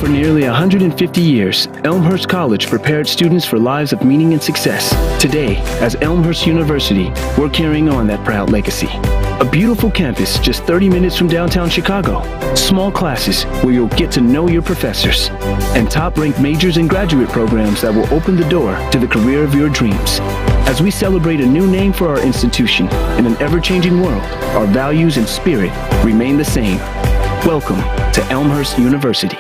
For nearly 150 years, Elmhurst College prepared students for lives of meaning and success. Today, as Elmhurst University, we're carrying on that proud legacy. A beautiful campus just 30 minutes from downtown Chicago. Small classes where you'll get to know your professors. And top-ranked majors and graduate programs that will open the door to the career of your dreams. As we celebrate a new name for our institution in an ever-changing world, our values and spirit remain the same. Welcome to Elmhurst University.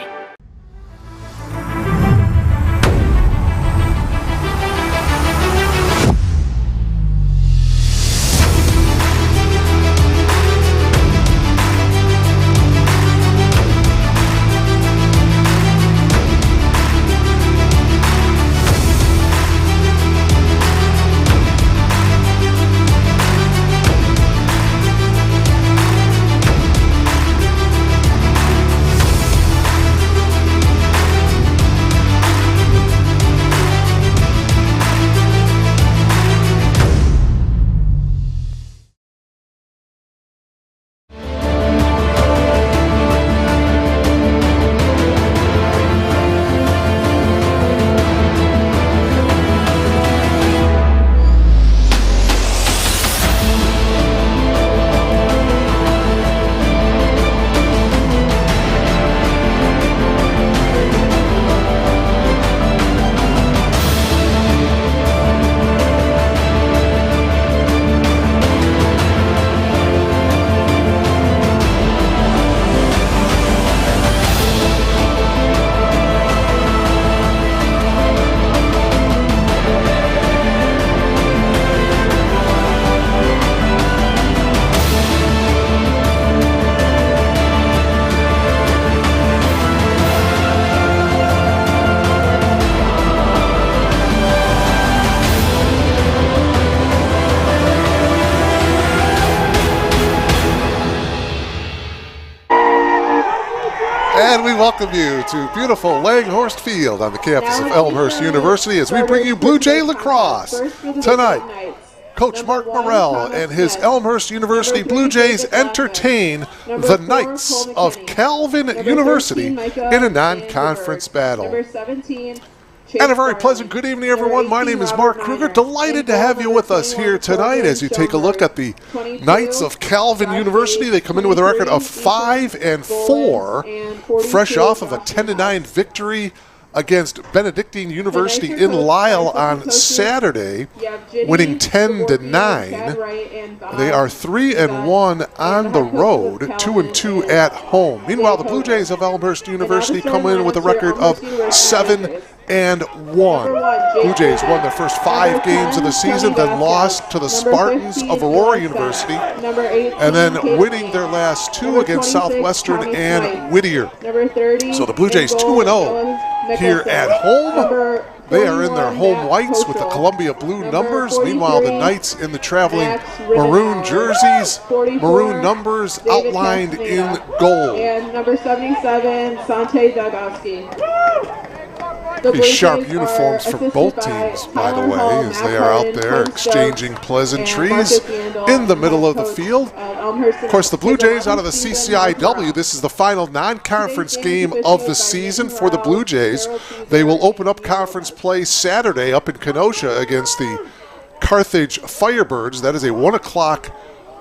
And we welcome you to beautiful Langhorst Field on the campus of Elmhurst University as we bring you Blue Jay Lacrosse. Tonight, Coach Mark Morrell and his Elmhurst University Blue Jays entertain the Knights of Calvin University in a non-conference battle. And a very pleasant good evening, everyone. My name is Mark Kruger. Delighted to have you with us here tonight as you take a look at the Knights of Calvin University. They come in with a record of 5-4, fresh off of a 10-9 victory against Benedictine University in Lisle on Saturday, winning 10-9. They are 3-1 on the road, 2-2 at home. Meanwhile, the Blue Jays of Elmhurst University come in with a record of 7-1. Blue Jays won their first 5 games of the season, then lost to the Spartans of Aurora University, and then winning their last 2 against Southwestern and Whittier. So the Blue Jays 2-0 here at home. They are in their home whites with the Columbia blue numbers. Meanwhile, the Knights in the traveling maroon jerseys, maroon numbers outlined in gold. And number 77, Sante Dagowski. Pretty sharp uniforms for both teams, by the way, as they are out there exchanging pleasantries in the middle of the field. Of course, the Blue Jays out of the CCIW, this is the final non-conference game of the season for the Blue Jays. They will open up conference play Saturday up in Kenosha against the Carthage Firebirds. That is a 1 o'clock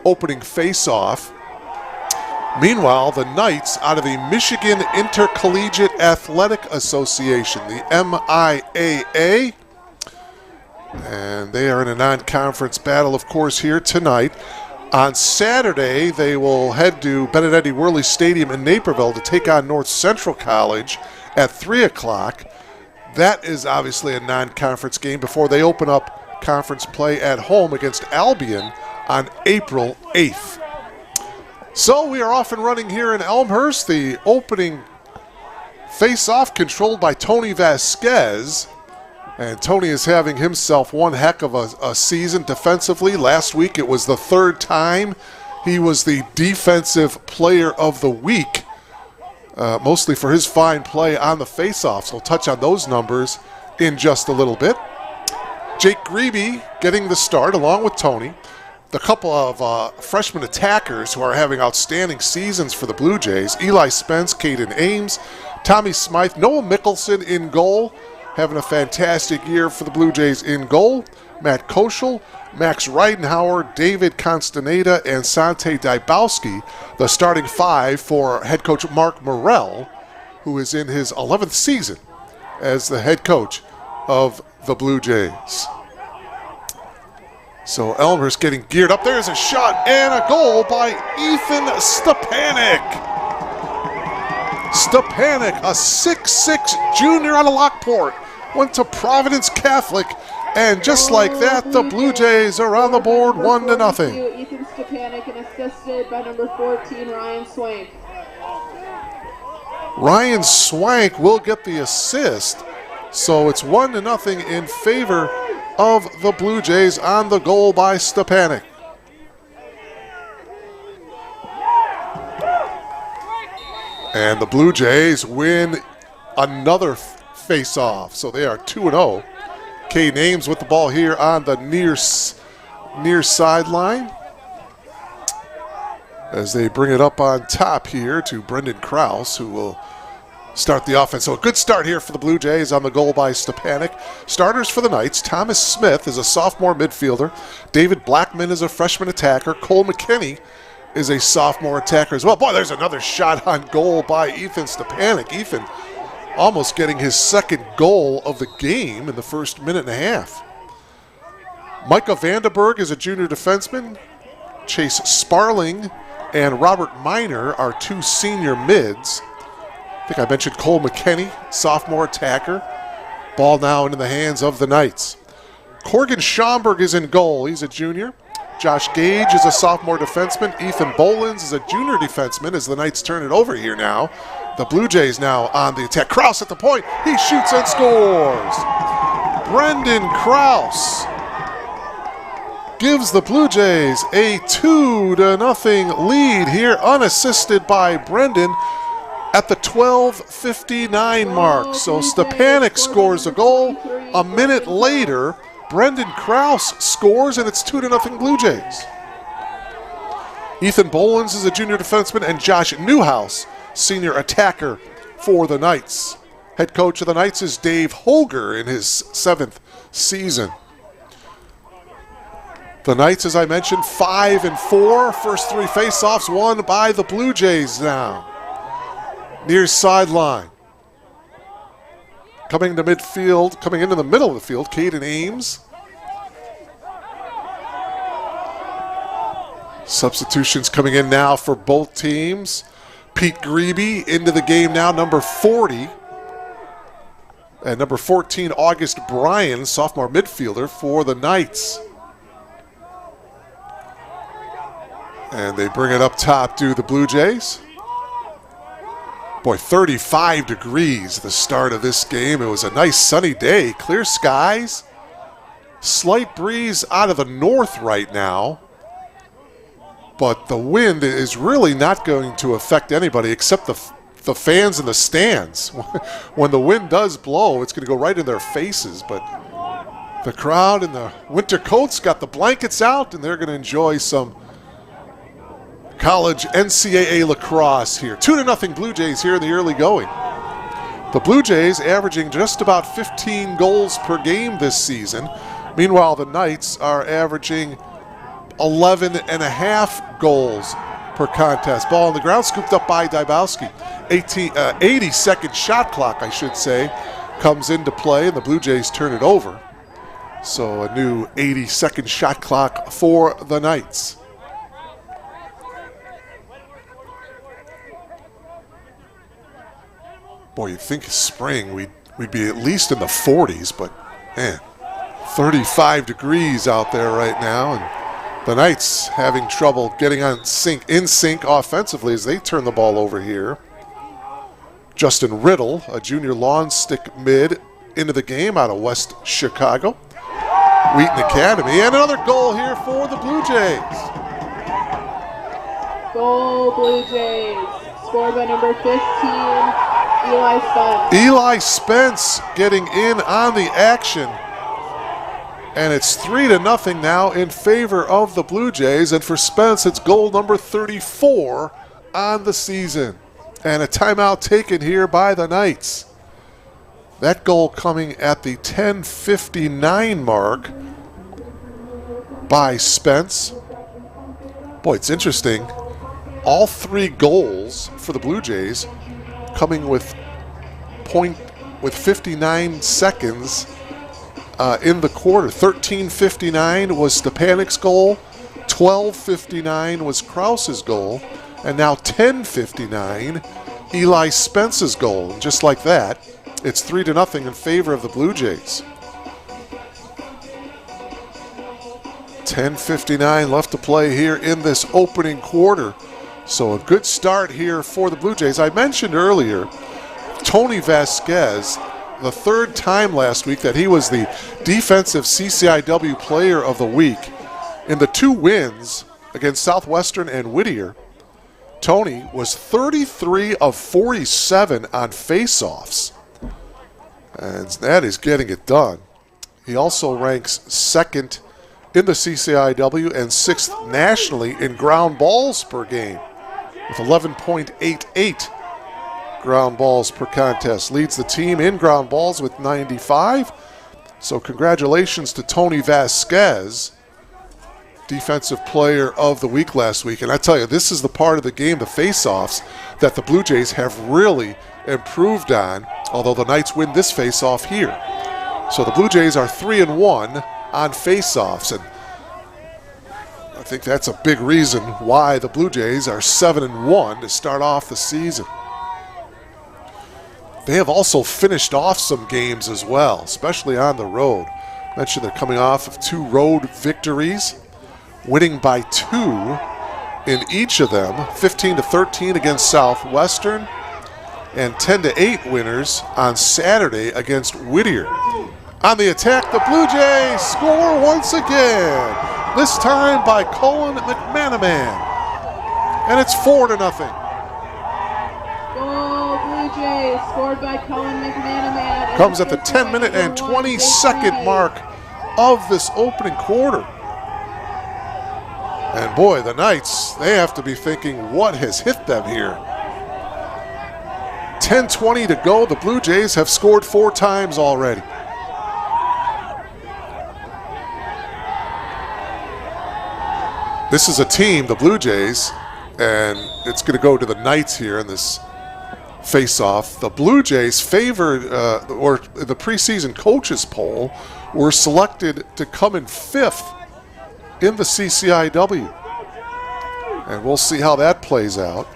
opening face-off. Meanwhile, the Knights out of the Michigan Intercollegiate Athletic Association, the MIAA, and they are in a non-conference battle, of course, here tonight. On Saturday, they will head to Benedetti Worley Stadium in Naperville to take on North Central College at 3 o'clock. That is obviously a non-conference game before they open up conference play at home against Albion on April 8th. So we are off and running here in Elmhurst. The opening face-off controlled by Tony Vasquez. And Tony is having himself one heck of a season defensively. Last week it was the 3rd time he was the Defensive Player of the Week, mostly for his fine play on the face-offs. We'll touch on those numbers in just a little bit. Jake Grebe getting the start along with Tony. the couple of freshman attackers who are having outstanding seasons for the Blue Jays. Eli Spence, Caden Ames, Tommy Smythe, Noah Mickelson in goal, having a fantastic year for the Blue Jays in goal. Matt Koschel, Max Reidenhauer, David Constaneda, and Sante Dybowski, the starting five for head coach Mark Morrell, who is in his 11th season as the head coach of the Blue Jays. So Elmhurst getting geared up. There's a shot and a goal by Ethan Stepanek. Stepanek, a 6'6 junior out of Lockport, went to Providence Catholic, and just like that, the Blue Jays are on the board 1-0. Ethan Stepanek, and assisted by number 14, Ryan Swank. Ryan Swank will get the assist, so it's 1-0 in favor of the Blue Jays on the goal by Stepanek. And the Blue Jays win another face-off, so they are 2-0. Caden Ames with the ball here on the near sideline as they bring it up on top here to Brendan Krause, who will start the offense. So a good start here for the Blue Jays on the goal by Stepanek. Starters for the Knights: Thomas Smith is a sophomore midfielder. David Blackman is a freshman attacker. Cole McKinney is a sophomore attacker as well. Boy, there's another shot on goal by Ethan Stepanek. Ethan almost getting his second goal of the game in the first minute and a half. Micah Vandenberg is a junior defenseman. Chase Sparling and Robert Miner are two senior mids. I think I mentioned Cole McKinney, sophomore attacker. Ball now into the hands of the Knights. Corgan Schomburg is in goal. He's a junior. Josh Gage is a sophomore defenseman. Ethan Bolins is a junior defenseman as the Knights turn it over here now. The Blue Jays now on the attack. Krause at the point. He shoots and scores. Brendan Krause gives the Blue Jays a 2-0 lead here, unassisted by Brendan at the 12:59 mark. So Stepanek scores a goal. A minute later, Brendan Krause scores, and it's 2-0 Blue Jays. Ethan Bolins is a junior defenseman, and Josh Newhouse, senior attacker for the Knights. Head coach of the Knights is Dave Holger in his 7th season. The Knights, as I mentioned, 5-4. First three faceoffs won by the Blue Jays now. Near sideline. Coming into midfield, coming into the middle of the field, Caden Ames. Substitutions coming in now for both teams. Pete Grebe into the game now, number 40. And number 14, August Bryan, sophomore midfielder for the Knights. And they bring it up top to the Blue Jays. Boy, 35 degrees the start of this game. It was a nice sunny day, clear skies. Slight breeze out of the north right now. But the wind is really not going to affect anybody except the fans in the stands. When the wind does blow, it's going to go right in their faces. But the crowd in the winter coats got the blankets out, and they're going to enjoy some college NCAA lacrosse here. 2-0 Blue Jays here in the early going. The Blue Jays averaging just about 15 goals per game this season. Meanwhile, the Knights are averaging 11.5 goals per contest. Ball on the ground, scooped up by Dybowski. 80-second shot clock, I should say, comes into play, and the Blue Jays turn it over. So a new 80-second shot clock for the Knights. Boy, you'd think spring we'd be at least in the 40s, but man, 35 degrees out there right now, and the Knights having trouble getting in sync offensively as they turn the ball over here. Justin Riddle, a junior lawn stick mid, into the game out of West Chicago. Wheaton Academy, and another goal here for the Blue Jays. Goal, Blue Jays. Scored by number 15, Eli Spence. Eli Spence getting in on the action. And it's 3-0 now in favor of the Blue Jays. And for Spence, it's goal number 34 on the season. And a timeout taken here by the Knights. That goal coming at the 10:59 mark by Spence. Boy, it's interesting. All 3 goals for the Blue Jays coming with 59 seconds in the quarter. 13:59 was Stepanik's goal, 12:59 was Krause's goal, and now 10:59 Eli Spence's goal. And just like that, it's 3-0 in favor of the Blue Jays. 10:59 left to play here in this opening quarter. So a good start here for the Blue Jays. I mentioned earlier, Tony Vasquez, the 3rd time last week that he was the defensive CCIW player of the week. In the 2 wins against Southwestern and Whittier, Tony was 33 of 47 on faceoffs. And that is getting it done. He also ranks 2nd in the CCIW and 6th nationally in ground balls per game with 11.88 ground balls per contest. Leads the team in ground balls with 95. So congratulations to Tony Vasquez, defensive player of the week last week. And I tell you, this is the part of the game, the face-offs, that the Blue Jays have really improved on, although the Knights win this face-off here. So the Blue Jays are 3-1 on face-offs, and I think that's a big reason why the Blue Jays are 7-1 to start off the season. They have also finished off some games as well, especially on the road. I mentioned they're coming off of 2 road victories, winning by 2 in each of them, 15-13 against Southwestern and 10-8 winners on Saturday against Whittier. On the attack, the Blue Jays score once again, this time by Cullen McManaman. And it's 4-0. Goal, Blue Jays, scored by Cullen McManaman. Comes at the 10-minute and 20-second mark of this opening quarter. And boy, the Knights, they have to be thinking, what has hit them here? 10:20 to go. The Blue Jays have scored 4 times already. This is a team, the Blue Jays, and it's going to go to the Knights here in this face-off. The Blue Jays favored, or the preseason coaches poll, were selected to come in 5th in the CCIW. And we'll see how that plays out.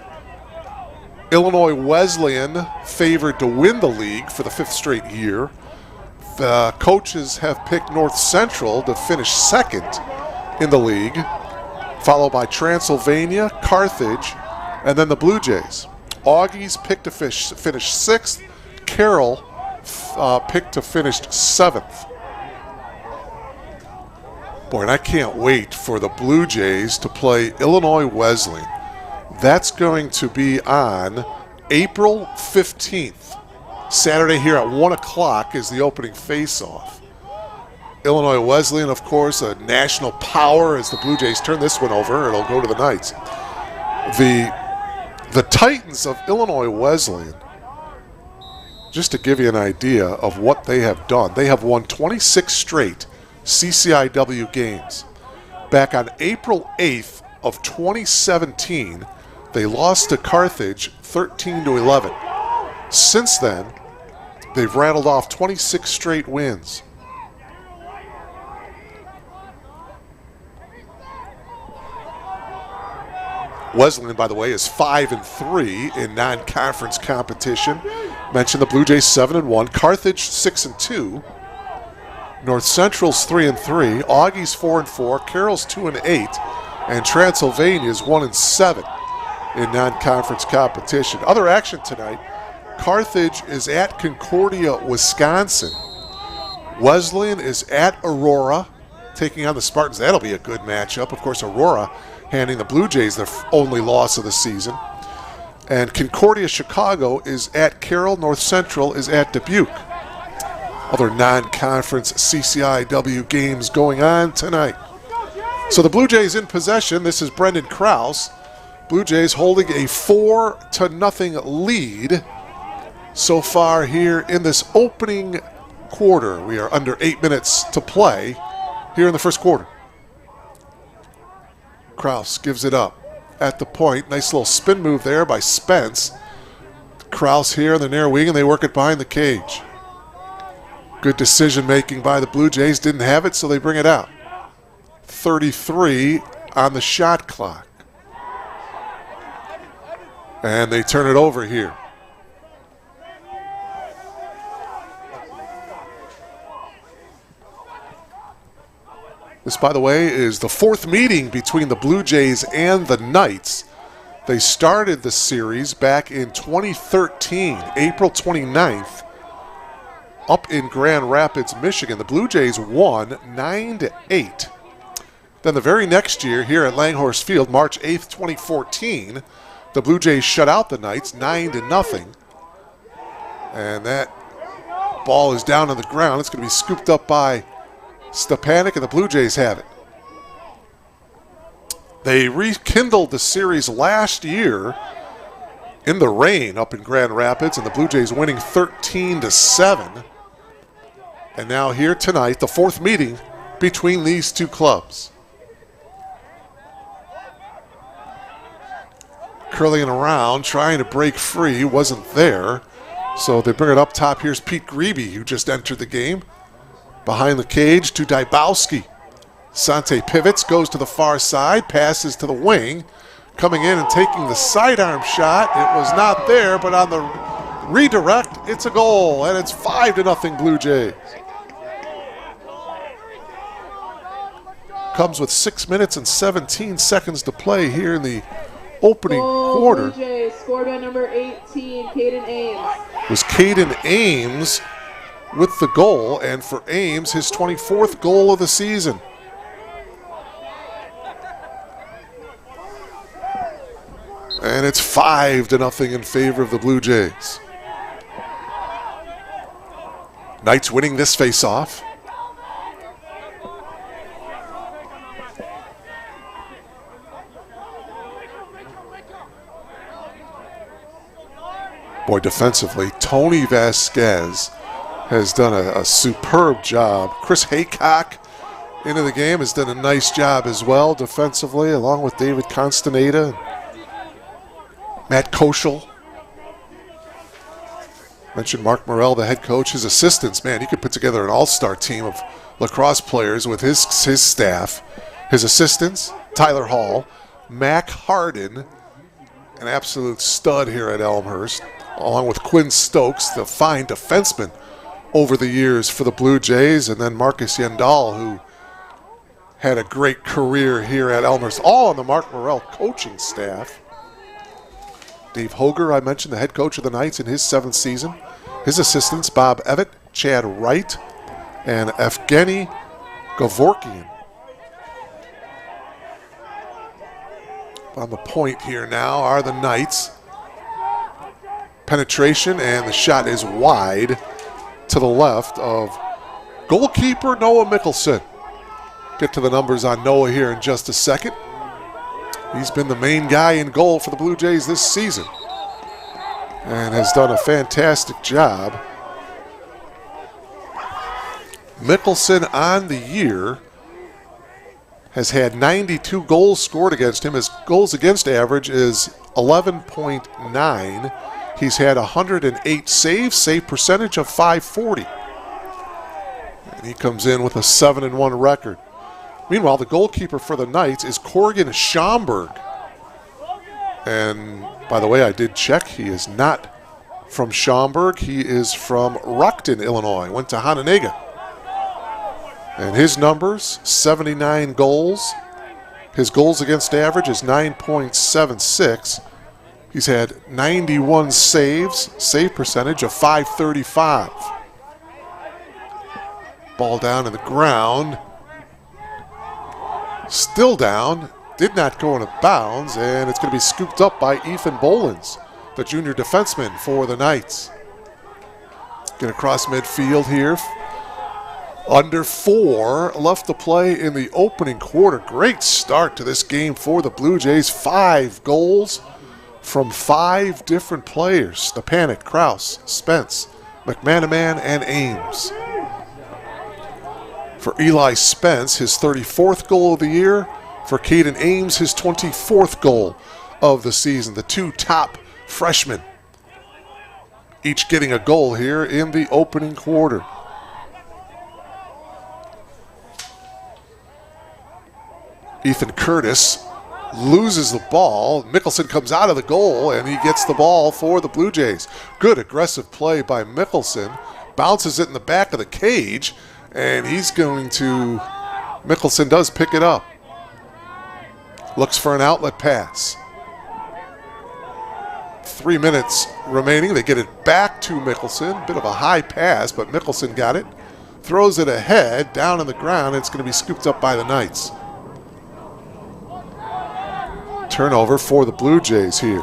Illinois Wesleyan favored to win the league for the 5th straight year. The coaches have picked North Central to finish 2nd in the league, followed by Transylvania, Carthage, and then the Blue Jays. Augies picked to finish 6th. Carroll picked to finish 7th. Boy, and I can't wait for the Blue Jays to play Illinois Wesleyan. That's going to be on April 15th. Saturday here at 1 o'clock is the opening face-off. Illinois Wesleyan, of course, a national power as the Blue Jays turn this one over. It'll go to the Knights. The Titans of Illinois Wesleyan, just to give you an idea of what they have done, they have won 26 straight CCIW games. Back on April 8th of 2017, they lost to Carthage 13-11. Since then, they've rattled off 26 straight wins. Wesleyan, by the way, is 5-3 in non-conference competition. Mentioned the Blue Jays 7-1, Carthage 6-2, North Central's 3-3, Augies 4-4, Carroll's 2-8, and Transylvania's 1-7 in non-conference competition. Other action tonight: Carthage is at Concordia, Wisconsin. Wesleyan is at Aurora, taking on the Spartans. That'll be a good matchup. Of course, Aurora handing the Blue Jays their only loss of the season. And Concordia, Chicago is at Carroll. North Central is at Dubuque. other non-conference CCIW games going on tonight. So the Blue Jays in possession. This is Brendan Krause. Blue Jays holding a 4-0 lead so far here in this opening quarter. We are under 8 minutes to play here in the first quarter. Krause gives it up at the point. Nice little spin move there by Spence. Krause here in the near wing, and they work it behind the cage. Good decision making by the Blue Jays. Didn't have it, so they bring it out. 33 on the shot clock. And they turn it over here. This, by the way, is the fourth meeting between the Blue Jays and the Knights. They started the series back in 2013, April 29th, up in Grand Rapids, Michigan. The Blue Jays won 9-8. Then the very next year here at Langhorse Field, March 8th, 2014, the Blue Jays shut out the Knights 9-0. And that ball is down on the ground. It's going to be scooped up by Stepanek, and the Blue Jays have it. They rekindled the series last year in the rain up in Grand Rapids, and the Blue Jays winning 13-7. And now here tonight, the fourth meeting between these two clubs. Curling around, trying to break free, wasn't there. So they bring it up top. Here's Pete Grebe, who just entered the game. Behind the cage to Dybowski. Sante pivots, goes to the far side, passes to the wing. Coming in and taking the sidearm shot. It was not there, but on the redirect, it's a goal, and it's 5-0 Blue Jays. Comes with 6 minutes and 17 seconds to play here in the opening quarter. Blue Jays scored by number 18, Caden Ames. It was Caden Ames with the goal, and for Ames, his 24th goal of the season. And it's 5-0 in favor of the Blue Jays. Knights winning this face-off. Boy, defensively, Tony Vasquez has done a superb job. Chris Haycock into the game has done a nice job as well defensively, along with David Constaneta, Matt Koschel. Mentioned Mark Morrell, the head coach. His assistants, man, he could put together an all-star team of lacrosse players with his staff. His assistants, Tyler Hall, Mac Harden, an absolute stud here at Elmhurst, along with Quinn Stokes, the fine defenseman over the years for the Blue Jays, and then Marcus Yendall, who had a great career here at Elmhurst, all on the Mark Morrell coaching staff. Dave Hoger, I mentioned, the head coach of the Knights in his 7th season. His assistants, Bob Evett, Chad Wright, and Evgeny Gavorkian. On the point here now are the Knights. Penetration, and the shot is wide to the left of goalkeeper Noah Mickelson. Get to the numbers on Noah here in just a second. He's been the main guy in goal for the Blue Jays this season and has done a fantastic job. Mickelson on the year has had 92 goals scored against him. His goals against average is 11.9. He's had 108 saves, save percentage of .540. And he comes in with a 7-1 record. Meanwhile, the goalkeeper for the Knights is Corrigan Schomburg. And by the way, I did check. He is not from Schaumburg. He is from Rockton, Illinois. Went to Hononegah. And his numbers, 79 goals. His goals against average is 9.76. He's had 91 saves, save percentage of .535. Ball down in the ground. Still down, did not go into bounds, and it's going to be scooped up by Ethan Bolins, the junior defenseman for the Knights. Get across midfield here Under 4 left to play in the opening quarter. Great start to this game for the Blue Jays. 5 goals from 5 different players. Stepanek, Kraus, Spence, McManaman, and Ames. For Eli Spence, his 34th goal of the year. For Caden Ames, his 24th goal of the season. The 2 top freshmen, each getting a goal here in the opening quarter. Ethan Curtis loses the ball. Mickelson comes out of the goal, and he gets the ball for the Blue Jays. Good aggressive play by Mickelson. Bounces it in the back of the cage, and he's going to... Mickelson does pick it up. Looks for an outlet pass. 3 minutes remaining. They get it back to Mickelson. Bit of a high pass, but Mickelson got it. Throws it ahead, down on the ground. It's going to be scooped up by the Knights. Turnover for the Blue Jays here.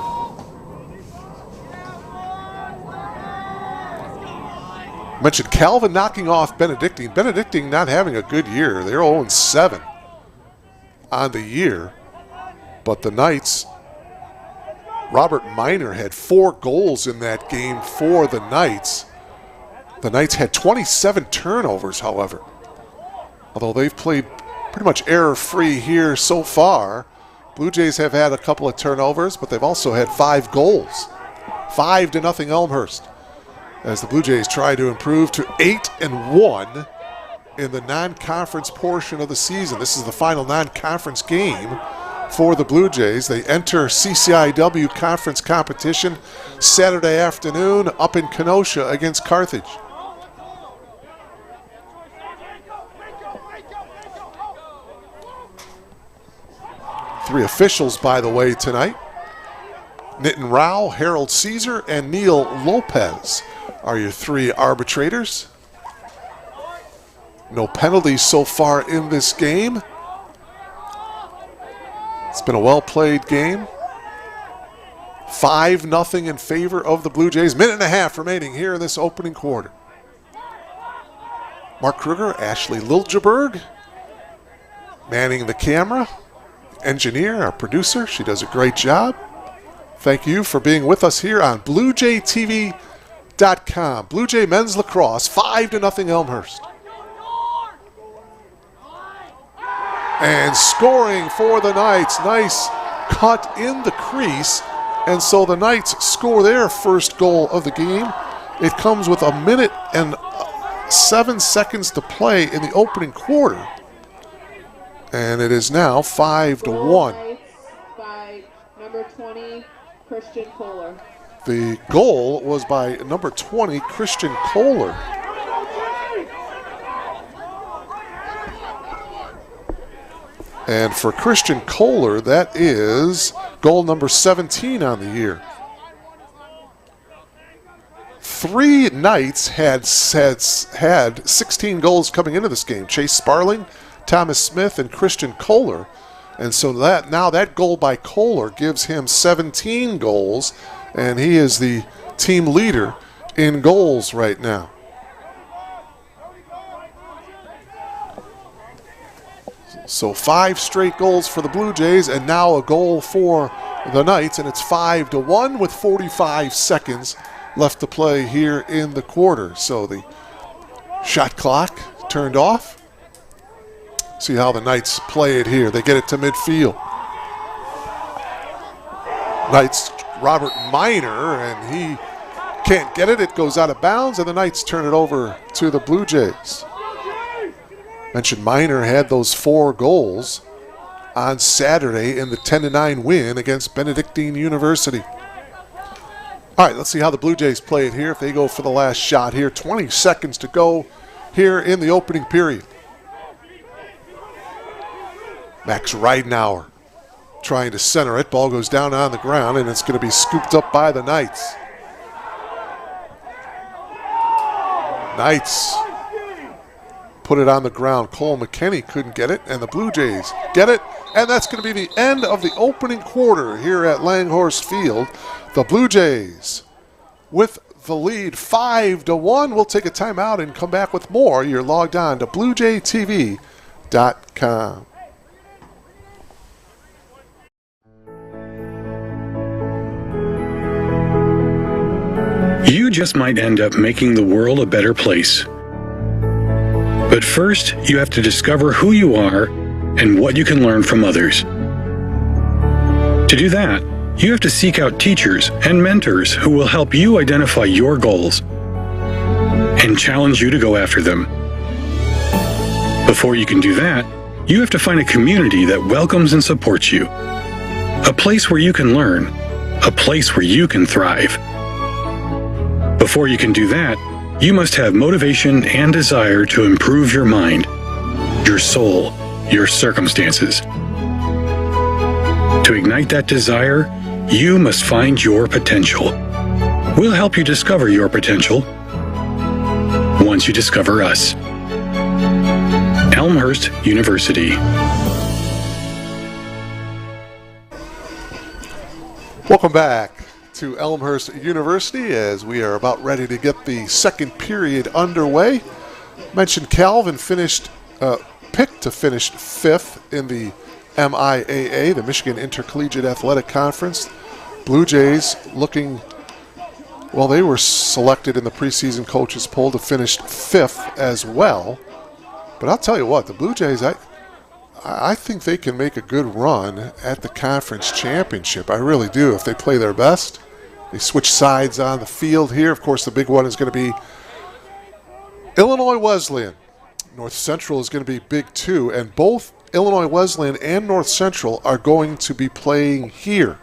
Mentioned Calvin knocking off Benedictine. Benedictine not having a good year. They're 0-7 on the year. But the Knights, Robert Miner had 4 goals in that game for the Knights. The Knights had 27 turnovers, however. Although they've played pretty much error-free here so far. Blue Jays have had a couple of turnovers, but they've also had 5 goals. 5-0 Elmhurst, as the Blue Jays try to improve to 8-1 in the non-conference portion of the season. This is the final non-conference game for the Blue Jays. They enter CCIW conference competition Saturday afternoon up in Kenosha against Carthage. Three officials, by the way, tonight. Nitin Rao, Harold Caesar, and Neil Lopez are your 3 arbitrators. No penalties so far in this game. It's been a well-played game. 5-0 in favor of the Blue Jays. Minute and a half remaining here in this opening quarter. Mark Kruger, Ashley Liljeberg manning the camera. Engineer, our producer, she does a great job. Thank you for being with us here on BlueJayTV.com. Blue Jay men's lacrosse, 5-0 Elmhurst. And scoring for the Knights. Nice cut in the crease. And so the Knights score their first goal of the game. It comes with 1 minute and 7 seconds to play in the opening quarter. And it is now 5-1. By number 20, Christian Kohler. The goal was by number 20, Christian Kohler. And for Christian Kohler, that is goal number 17 on the year. 3 Knights had 16 goals coming into this game. Chase Sparling, Thomas Smith, and Christian Kohler. And so that goal by Kohler gives him 17 goals, and he is the team leader in goals right now. So 5 straight goals for the Blue Jays, and now a goal for the Knights, and it's 5-1 with 45 seconds left to play here in the quarter. So the shot clock turned off. See how the Knights play it here. They get it to midfield. Knights, Robert Miner, and he can't get it. It goes out of bounds, and the Knights turn it over to the Blue Jays. Mentioned Miner had those 4 goals on Saturday in the 10-9 win against Benedictine University. All right, let's see how the Blue Jays play it here. If they go for the last shot here, 20 seconds to go here in the opening period. Max Reidenauer trying to center it. Ball goes down on the ground, and it's going to be scooped up by the Knights. Knights put it on the ground. Cole McKinney couldn't get it, and the Blue Jays get it. And that's going to be the end of the opening quarter here at Langhorse Field. The Blue Jays with the lead 5-1. We'll take a timeout and come back with more. You're logged on to BlueJayTV.com. You just might end up making the world a better place. But first, you have to discover who you are and what you can learn from others. To do that, you have to seek out teachers and mentors who will help you identify your goals and challenge you to go after them. Before you can do that, you have to find a community that welcomes and supports you. A place where you can learn, a place where you can thrive. Before you can do that, you must have motivation and desire to improve your mind, your soul, your circumstances. To ignite that desire, you must find your potential. We'll help you discover your potential once you discover us. Elmhurst University. Welcome back to Elmhurst University as we are about ready to get the second period underway. Mentioned Calvin picked to finish 5th in the MIAA, the Michigan Intercollegiate Athletic Conference. Blue Jays looking, well, they were selected in the preseason coaches poll to finish 5th as well. But I'll tell you what, the Blue Jays, I think they can make a good run at the conference championship. I really do, if they play their best. They switch sides on the field here. Of course, the big one is going to be Illinois Wesleyan. North Central is going to be big too, and both Illinois Wesleyan and North Central are going to be playing here.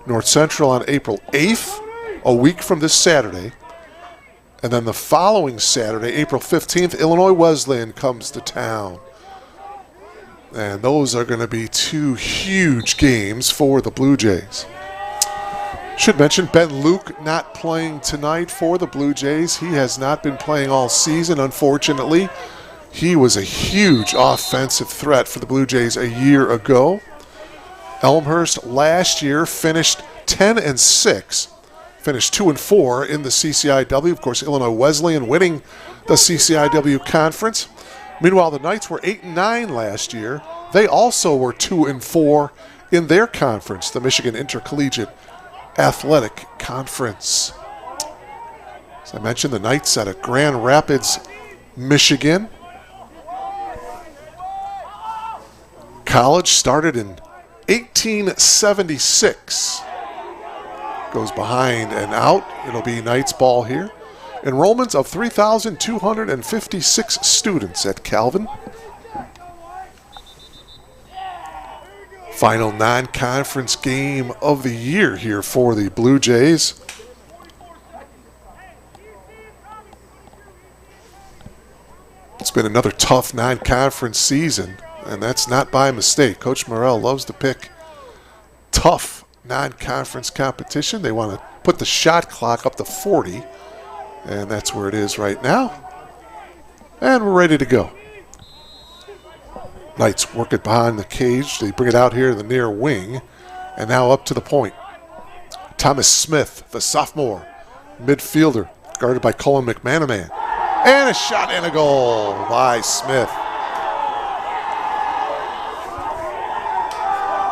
North Central on April 8th, a week from this Saturday. And then the following Saturday, April 15th, Illinois Wesleyan comes to town. And those are going to be two huge games for the Blue Jays. Should mention Ben Luke not playing tonight for the Blue Jays. He has not been playing all season, unfortunately. He was a huge offensive threat for the Blue Jays a year ago. Elmhurst last year finished 10-6, finished 2-4 in the CCIW. Of course, Illinois Wesleyan winning the CCIW conference. Meanwhile, the Knights were 8-9 last year. They also were 2-4 in their conference, the Michigan Intercollegiate Athletic Conference. As I mentioned, the Knights out of Grand Rapids, Michigan. College started in 1876. Goes behind and out. It'll be Knights ball here. Enrollments of 3,256 students at Calvin. Final non-conference game of the year here for the Blue Jays. It's been another tough non-conference season, and that's not by mistake. Coach Morrell loves to pick tough non-conference competition. They want to put the shot clock up to 40, and that's where it is right now. And we're ready to go. Knights work it behind the cage. They bring it out here to the near wing. And now up to the point. Thomas Smith, the sophomore midfielder, guarded by Colin McManaman. And a shot and a goal by Smith.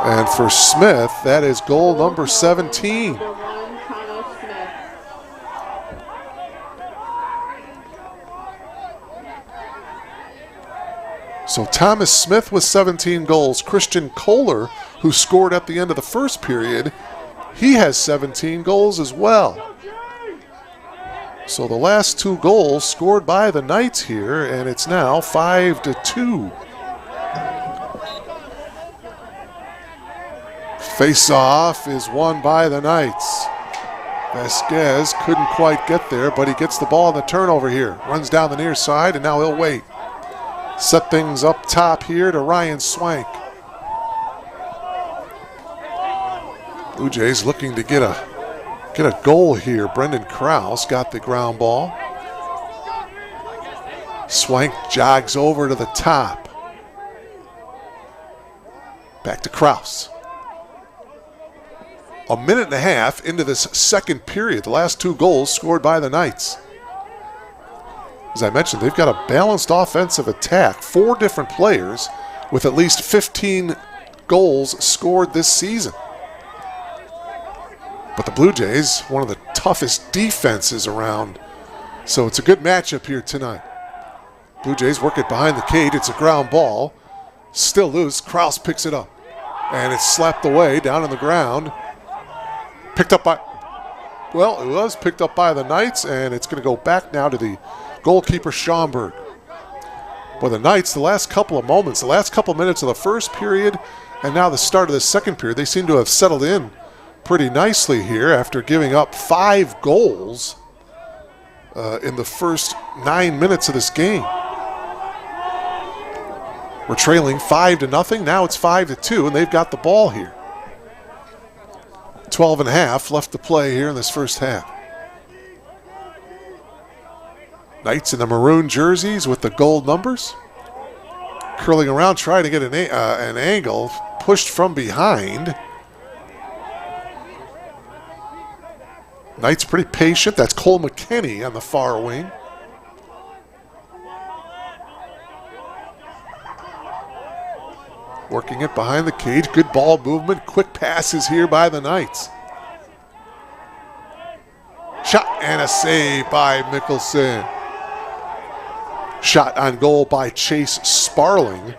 And for Smith, that is goal number 17. So Thomas Smith with 17 goals. Christian Kohler, who scored at the end of the first period, he has 17 goals as well. So the last two goals scored by the Knights here, and it's now 5-2. Face-off is won by the Knights. Vasquez couldn't quite get there, but he gets the ball on the turnover here. Runs down the near side, and now he'll wait. Set things up top here to Ryan Swank. Blue Jays looking to get a goal here. Brendan Krause got the ground ball. Swank jogs over to the top. a minute and a half into this second period. The last 2 goals scored by the Knights. As I mentioned, they've got a balanced offensive attack. 4 different players with at least 15 goals scored this season. But the Blue Jays, one of the toughest defenses around. So it's a good matchup here tonight. Blue Jays work it behind the cage. It's a ground ball. Still loose. Kraus picks it up. And it's slapped away down on the ground. Picked up by, well, it was picked up by the Knights, and it's going to go back now to the goalkeeper, Schaumburg. Well, the Knights, the last couple of moments, the last couple of minutes of the first period, and now the start of the second period, they seem to have settled in pretty nicely here after giving up 5 goals in the first 9 minutes of this game. We're trailing 5-0. Now it's 5-2, and they've got the ball here. 12 and a half left to play here in this first half. Knights in the maroon jerseys with the gold numbers. Curling around, trying to get an angle. Pushed from behind. Knights pretty patient. That's Cole McKinney on the far wing. Working it behind the cage. Good ball movement. Quick passes here by the Knights. Shot and a save by Mickelson. Shot on goal by Chase Sparling.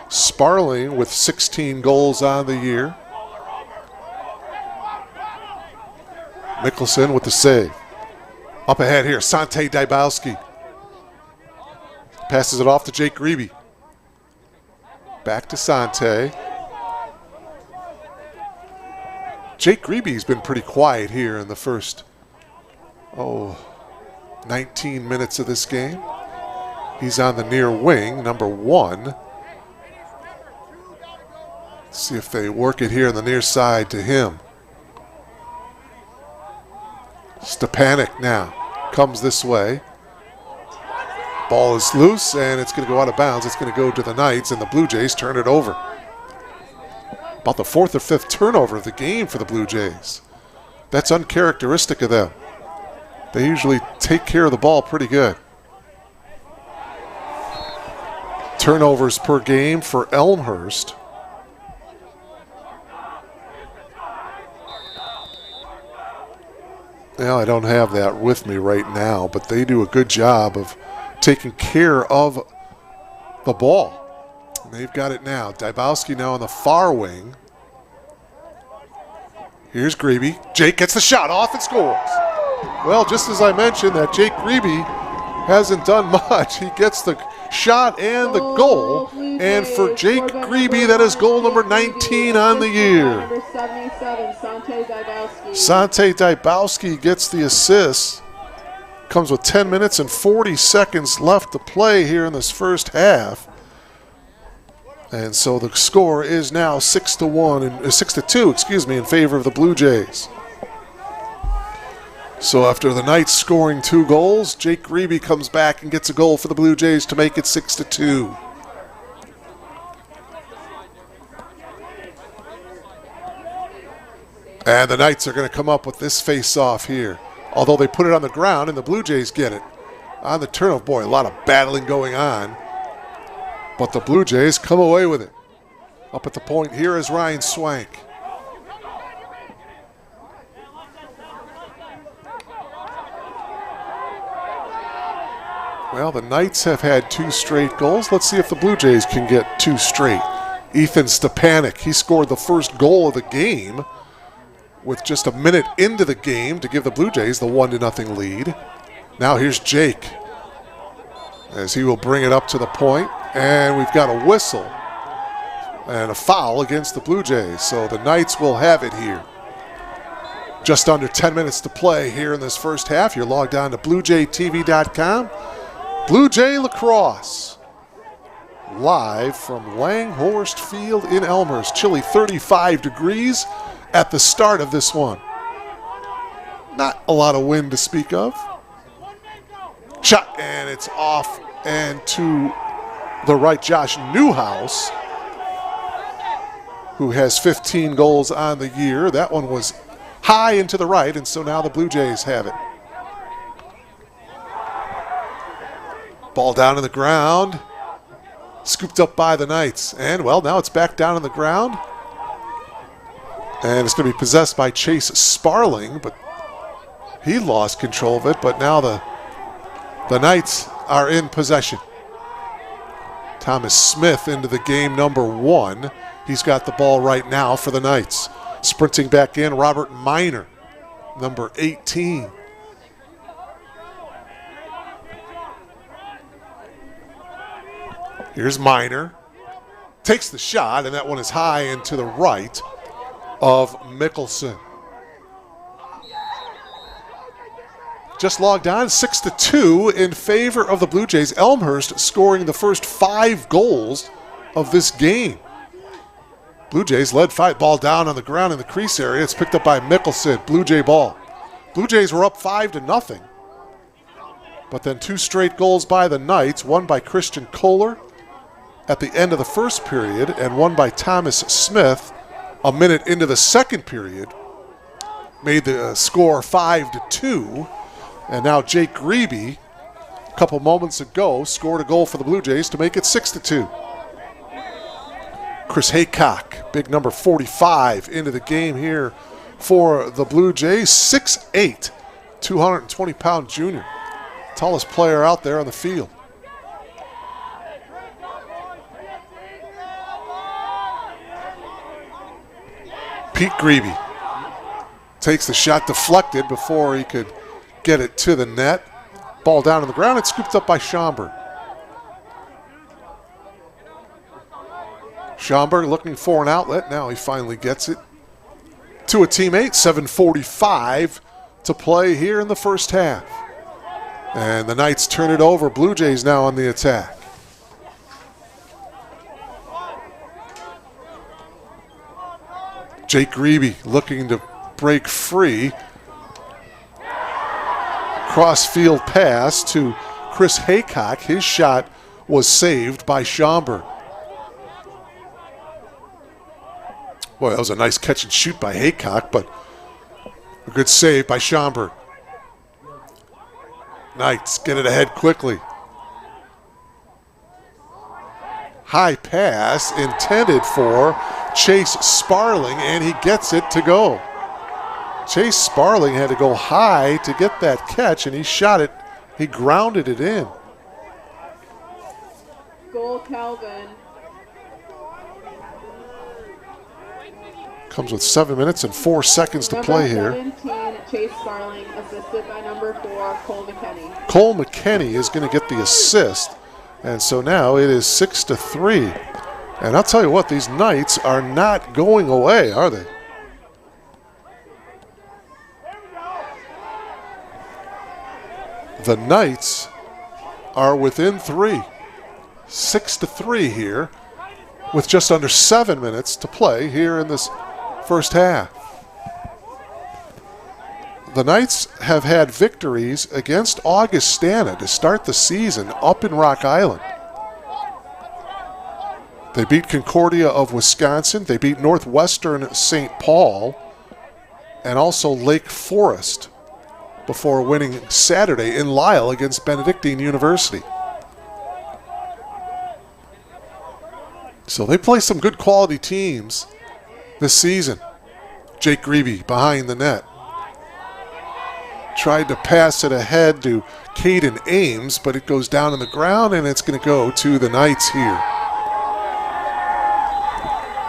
Sparling with 16 goals on the year. Mickelson with the save. Up ahead here, Sante Dybowski. Passes it off to Jake Grebe. Back to Sante. Jake Grebe's been pretty quiet here in the first, 19 minutes of this game. He's on the near wing, number 1. Let's see if they work it here on the near side to him. Stepanek now comes this way. Ball is loose, and it's going to go out of bounds. It's going to go to the Knights, and the Blue Jays turn it over. About the 4th or 5th turnover of the game for the Blue Jays. That's uncharacteristic of them. They usually take care of the ball pretty good. Turnovers per game for Elmhurst. Well, I don't have that with me right now, but they do a good job of taking care of the ball. And they've got it now. Dybowski now on the far wing. Here's Grebe. Jake gets the shot off and scores. Well, just as I mentioned that Jake Grebe hasn't done much. He gets the shot and the goal. And for Jake Grebe, that is goal number 19 on the year. Number 77, Sante Dybowski. Sante Dybowski gets the assist. Comes with 10 minutes and 40 seconds left to play here in this first half. And so the score is now 6-2, in favor of the Blue Jays. So after the Knights scoring 2 goals, Jake Grebe comes back and gets a goal for the Blue Jays to make it 6-2. And the Knights are going to come up with this face-off here. Although they put it on the ground and the Blue Jays get it. On the turnover, boy, a lot of battling going on. But the Blue Jays come away with it. Up at the point here is Ryan Swank. Well, the Knights have had 2 straight goals. Let's see if the Blue Jays can get 2 straight. Ethan Stepanek, he scored the first goal of the game with just a minute into the game to give the Blue Jays the 1-0 lead. Now here's Jake as he will bring it up to the point, and we've got a whistle and a foul against the Blue Jays, so the Knights will have it here. Just under 10 minutes to play here in this first half. You're logged on to BlueJayTV.com. Blue Jay Lacrosse, live from Langhorst Field in Elmhurst. Chilly 35 degrees at the start of this one. Not a lot of wind to speak of. Shot, and it's off and to the right. Josh Newhouse, who has 15 goals on the year. That one was high and to the right, and so now the Blue Jays have it. Ball down on the ground. Scooped up by the Knights. And, well, now it's back down on the ground. And it's going to be possessed by Chase Sparling, but he lost control of it. But now the Knights are in possession. Thomas Smith into the game, number 1. He's got the ball right now for the Knights. Sprinting back in, Robert Miner, number 18. Here's Miner. Takes the shot, and that one is high and to the right of Mickelson. Just logged on, 6-2 in favor of the Blue Jays. Elmhurst scoring the first 5 goals of this game. Blue Jays led 5. Ball down on the ground in the crease area. It's picked up by Mickelson. Blue Jay ball. Blue Jays were up 5-0. But then 2 straight goals by the Knights, one by Christian Kohler at the end of the first period, and one by Thomas Smith a minute into the second period, made the score 5-2. And now Jake Grebe, a couple moments ago, scored a goal for the Blue Jays to make it 6-2. Chris Haycock, big number 45, into the game here for the Blue Jays. 6'8", 220-pound junior. Tallest player out there on the field. Pete Grebe takes the shot, deflected before he could get it to the net. Ball down on the ground. It's scooped up by Schomburg. Schomburg looking for an outlet. Now he finally gets it to a teammate. 7:45 to play here in the first half. And the Knights turn it over. Blue Jays now on the attack. Jake Grebe looking to break free. Cross-field pass to Chris Haycock. His shot was saved by Schomburg. Boy, that was a nice catch and shoot by Haycock, but a good save by Schomburg. Knights get it ahead quickly. High pass intended for Chase Sparling, and he gets it to go. Chase Sparling had to go high to get that catch, and he shot it. He grounded it in. Goal, Calvin. Comes with 7 minutes and 4 seconds to play here. Number 17, Chase Sparling, assisted by number 4, Cole McKenney. Cole McKenney is going to get the assist, and so now it is 6-3. And I'll tell you what, these Knights are not going away, are they? The Knights are within 3. 6-3 here with just under 7 minutes to play here in this first half. The Knights have had victories against Augustana to start the season up in Rock Island. They beat Concordia of Wisconsin. They beat Northwestern St. Paul and also Lake Forest before winning Saturday in Lisle against Benedictine University. So they play some good quality teams this season. Jake Grebe behind the net. Tried to pass it ahead to Caden Ames, but it goes down on the ground, and it's going to go to the Knights here.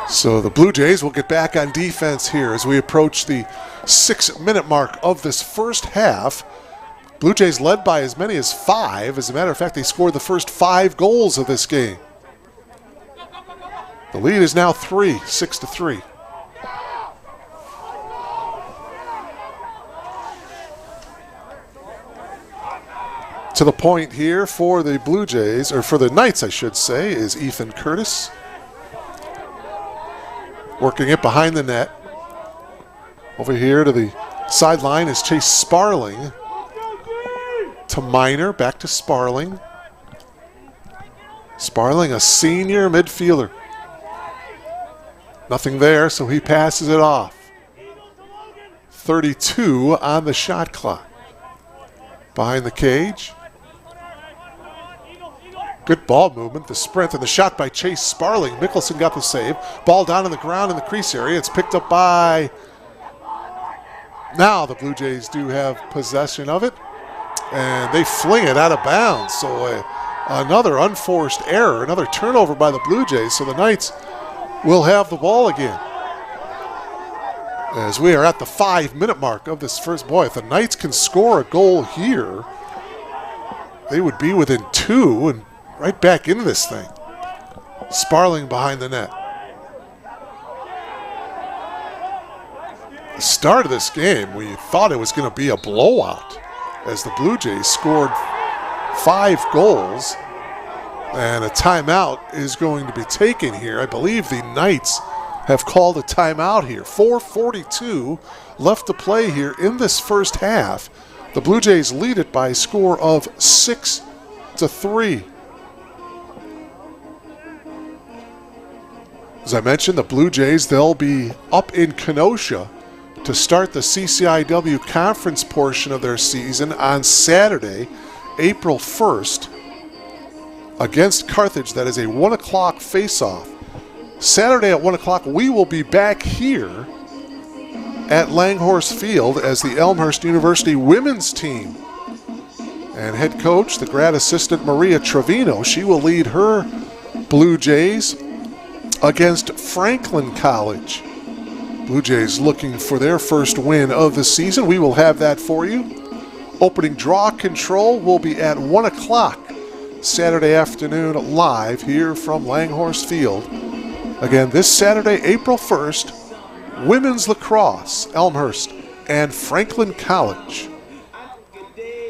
So the Blue Jays will get back on defense here as we approach the 6-minute mark of this first half. Blue Jays led by as many as 5. As a matter of fact, they scored the first 5 goals of this game. The lead is now 3, 6-3. To the point here for the Blue Jays, or for the Knights, I should say, is Ethan Curtis. Working it behind the net. Over here to the sideline is Chase Sparling. To Miner, back to Sparling. Sparling, a senior midfielder. Nothing there, so he passes it off. 32 on the shot clock. Behind the cage. Good ball movement, the sprint, and the shot by Chase Sparling. Mickelson got the save. Ball down on the ground in the crease area. It's picked up by... Now the Blue Jays do have possession of it, and they fling it out of bounds. So another unforced error, another turnover by the Blue Jays. So the Knights will have the ball again. As we are at the 5-minute mark of this first, boy, if the Knights can score a goal here, they would be within 2 and right back into this thing. Sparling behind the net. The start of this game, we thought it was going to be a blowout as the Blue Jays scored 5 goals, and a timeout is going to be taken here. I believe the Knights have called a timeout here. 4:42 left to play here in this first half. The Blue Jays lead it by a score of 6-3. As I mentioned, the Blue Jays, they'll be up in Kenosha to start the CCIW conference portion of their season on Saturday, April 1st, against Carthage. That is a 1 o'clock face-off. Saturday at 1 o'clock, we will be back here at Langhorse Field as the Elmhurst University women's team. And head coach, the grad assistant Maria Trevino, she will lead her Blue Jays against Franklin College. Blue Jays looking for their first win of the season. We will have that for you. Opening draw control will be at 1 o'clock Saturday afternoon live here from Langhorse Field. Again, this Saturday, April 1st, women's lacrosse, Elmhurst and Franklin College.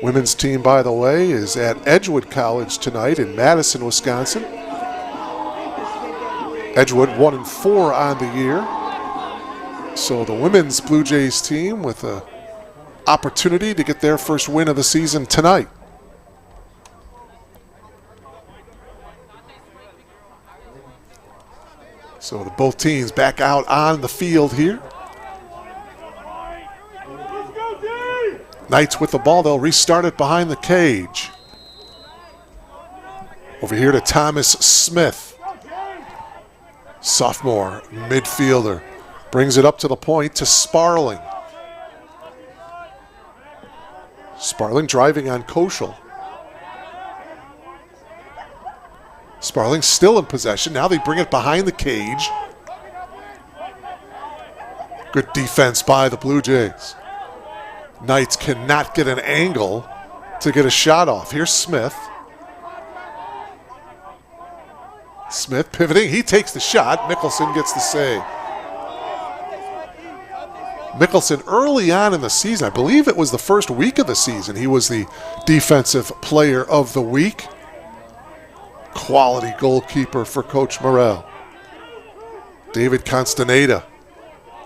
Women's team, by the way, is at Edgewood College tonight in Madison, Wisconsin. Edgewood 1-4 on the year. So the women's Blue Jays team with an opportunity to get their first win of the season tonight. So both teams back out on the field here. Knights with the ball, they'll restart it behind the cage. Over here to Thomas Smith. Sophomore midfielder. Brings it up to the point to Sparling. Sparling driving on Koschel. Sparling still in possession. Now they bring it behind the cage. Good defense by the Blue Jays. Knights cannot get an angle to get a shot off. Here's Smith. Smith pivoting. He takes the shot. Mickelson gets the save. Mickelson early on in the season, I believe it was the first week of the season, he was the defensive player of the week. Quality goalkeeper for Coach Morrell. David Constaneda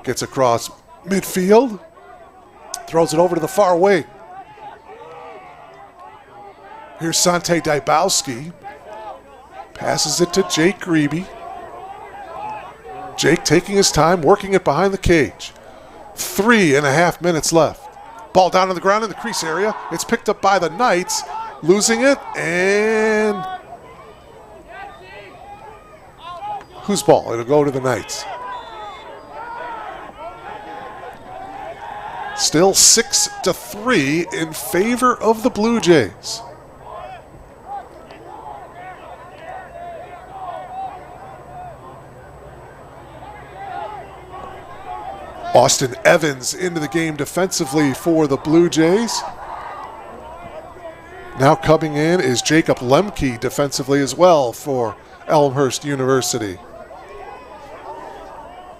gets across midfield, throws it over to the far wing. Here's Sante Dybowski. Passes it to Jake Grebe. Jake taking his time, working it behind the cage. 3.5 minutes left. Ball down on the ground in the crease area. It's picked up by the Knights, losing it, and whose ball? It'll go to the Knights. Still 6-3 in favor of the Blue Jays. Austin Evans into the game defensively for the Blue Jays. Now coming in is Jacob Lemke defensively as well for Elmhurst University.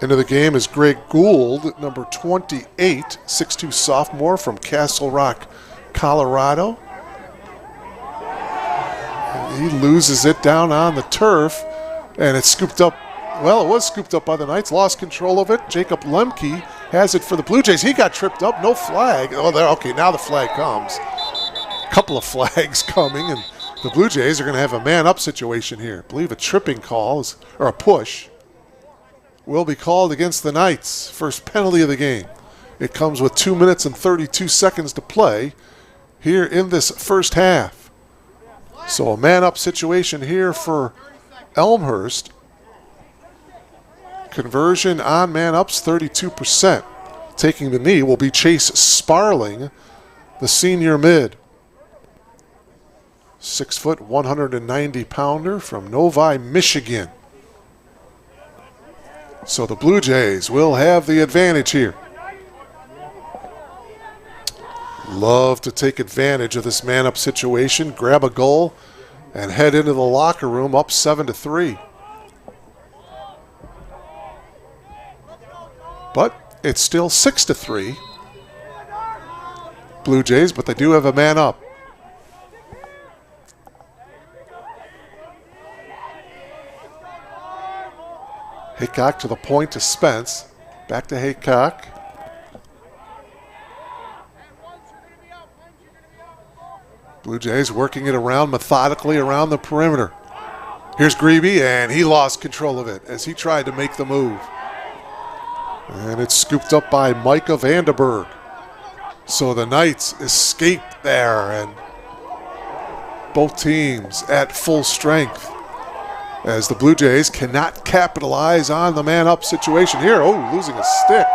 Into the game is Greg Gould, number 28, 6'2" sophomore from Castle Rock, Colorado. And he loses it down on the turf, and it's scooped up. Well, it was scooped up by the Knights, lost control of it. Jacob Lemke has it for the Blue Jays. He got tripped up, no flag. Oh, there. Okay, now the flag comes. A couple of flags coming, and the Blue Jays are going to have a man-up situation here. I believe a tripping call, or a push, will be called against the Knights. First penalty of the game. It comes with 2 minutes and 32 seconds to play here in this first half. So a man-up situation here for Elmhurst. Conversion on man-ups, 32%. Taking the knee will be Chase Sparling, the senior mid. 6 foot, 190 pounder from Novi, Michigan. So the Blue Jays will have the advantage here. Love to take advantage of this man-up situation, grab a goal, and head into the locker room up 7-3. But it's still 6-3. Blue Jays, but they do have a man up. Haycock to the point to Spence. Back to Haycock. Blue Jays working it around methodically around the perimeter. Here's Grebe, and he lost control of it as he tried to make the move. And it's scooped up by Micah Vandenberg. So the Knights escape there, and both teams at full strength as the Blue Jays cannot capitalize on the man-up situation here. Oh, losing a stick.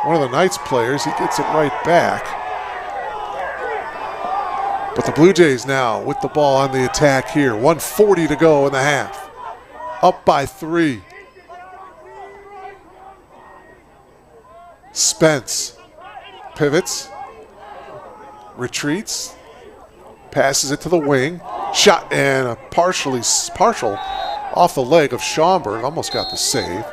One of the Knights players, he gets it right back. But the Blue Jays now with the ball on the attack here. 1:40 to go in the half. Up by 3. Spence pivots, retreats, passes it to the wing. Shot and a partial off the leg of Schaumburg. Almost got the save.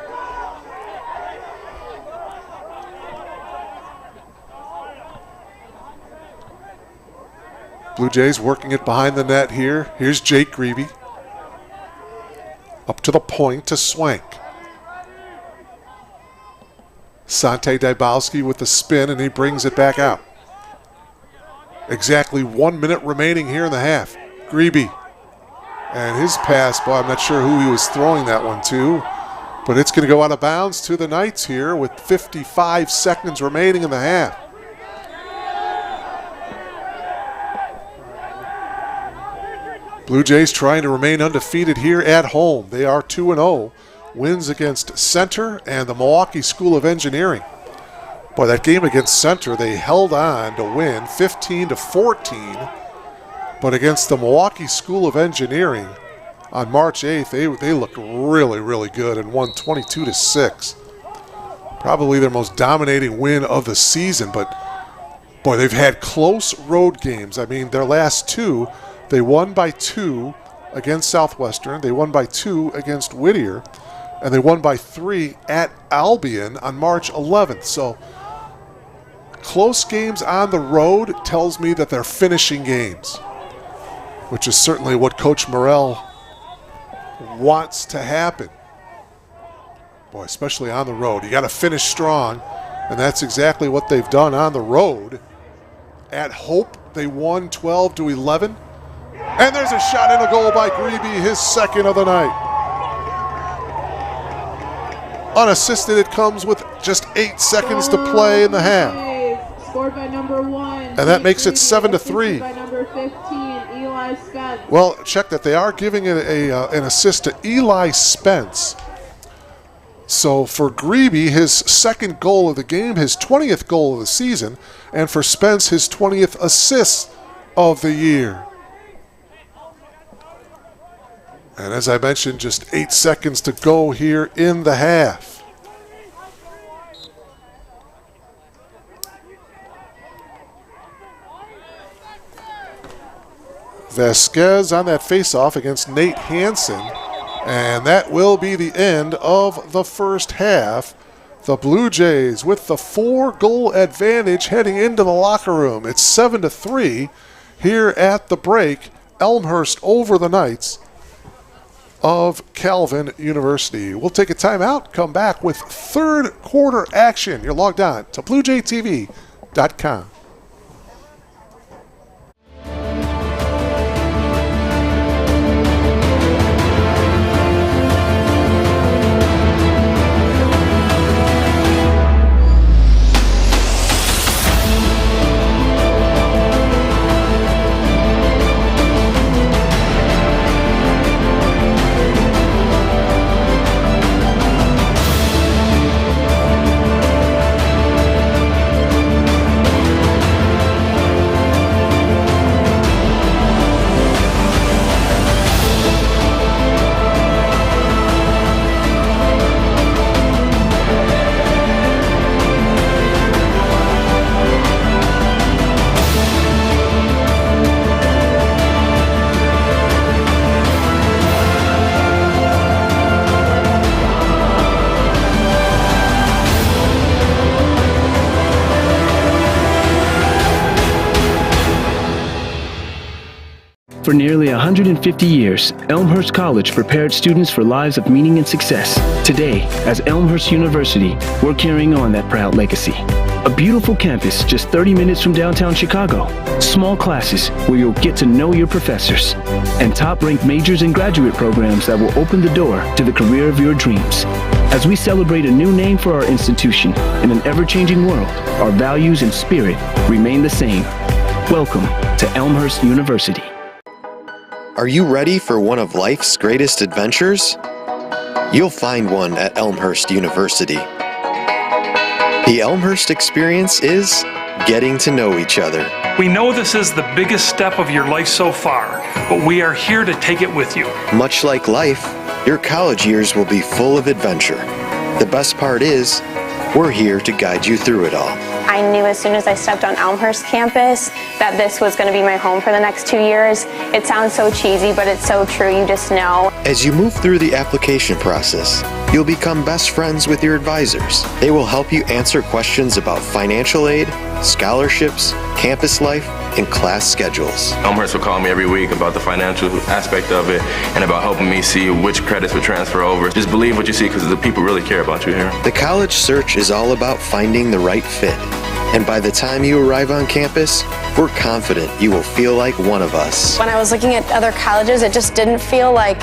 Blue Jays working it behind the net here. Here's Jake Grebe. Up to the point to Swank. Sante Dybowski with the spin, and he brings it back out. Exactly 1 minute remaining here in the half. Grebe. And his pass, boy, I'm not sure who he was throwing that one to, but it's going to go out of bounds to the Knights here with 55 seconds remaining in the half. Blue Jays trying to remain undefeated here at home. They are 2-0. Wins against Center and the Milwaukee School of Engineering. Boy, that game against Center, they held on to win 15-14. But against the Milwaukee School of Engineering on March 8th, they looked really, really good and won 22-6. Probably their most dominating win of the season. But, boy, they've had close road games. I mean, their last two, they won by 2 against Southwestern. They won by 2 against Whittier. And they won by 3 at Albion on March 11th. So close games on the road tells me that they're finishing games, which is certainly what Coach Morrell wants to happen. Boy, especially on the road. You got to finish strong, and that's exactly what they've done on the road. At Hope, they won 12-11. And there's a shot and a goal by Grebe, his second of the night. Unassisted, it comes with just 8 seconds to play in the half. Scored by number 1. And that makes it 7-3. By number 15, Eli Spence. Well, check that. They are giving it an assist to Eli Spence. So for Grebe, his second goal of the game, his 20th goal of the season, and for Spence, his 20th assist of the year. And as I mentioned, just 8 seconds to go here in the half. Vasquez on that faceoff against Nate Hansen. And that will be the end of the first half. The Blue Jays with the 4-goal advantage heading into the locker room. It's 7-3 here at the break. Elmhurst over the Knights of Calvin University. We'll take a timeout, come back with third quarter action. You're logged on to BlueJayTV.com. For nearly 150 years, Elmhurst College prepared students for lives of meaning and success. Today, as Elmhurst University, we're carrying on that proud legacy. A beautiful campus just 30 minutes from downtown Chicago. Small classes where you'll get to know your professors. And top-ranked majors and graduate programs that will open the door to the career of your dreams. As we celebrate a new name for our institution in an ever-changing world, our values and spirit remain the same. Welcome to Elmhurst University. Are you ready for one of life's greatest adventures? You'll find one at Elmhurst University. The Elmhurst experience is getting to know each other. We know this is the biggest step of your life so far, but we are here to take it with you. Much like life, your college years will be full of adventure. The best part is, we're here to guide you through it all. I knew as soon as I stepped on Elmhurst campus that this was going to be my home for the next 2 years. It sounds so cheesy, but it's so true, you just know. As you move through the application process, you'll become best friends with your advisors. They will help you answer questions about financial aid, scholarships, campus life, and class schedules. Elmhurst will call me every week about the financial aspect of it and about helping me see which credits would transfer over. Just believe what you see because the people really care about you here. The college search is all about finding the right fit. And by the time you arrive on campus, we're confident you will feel like one of us. When I was looking at other colleges, it just didn't feel like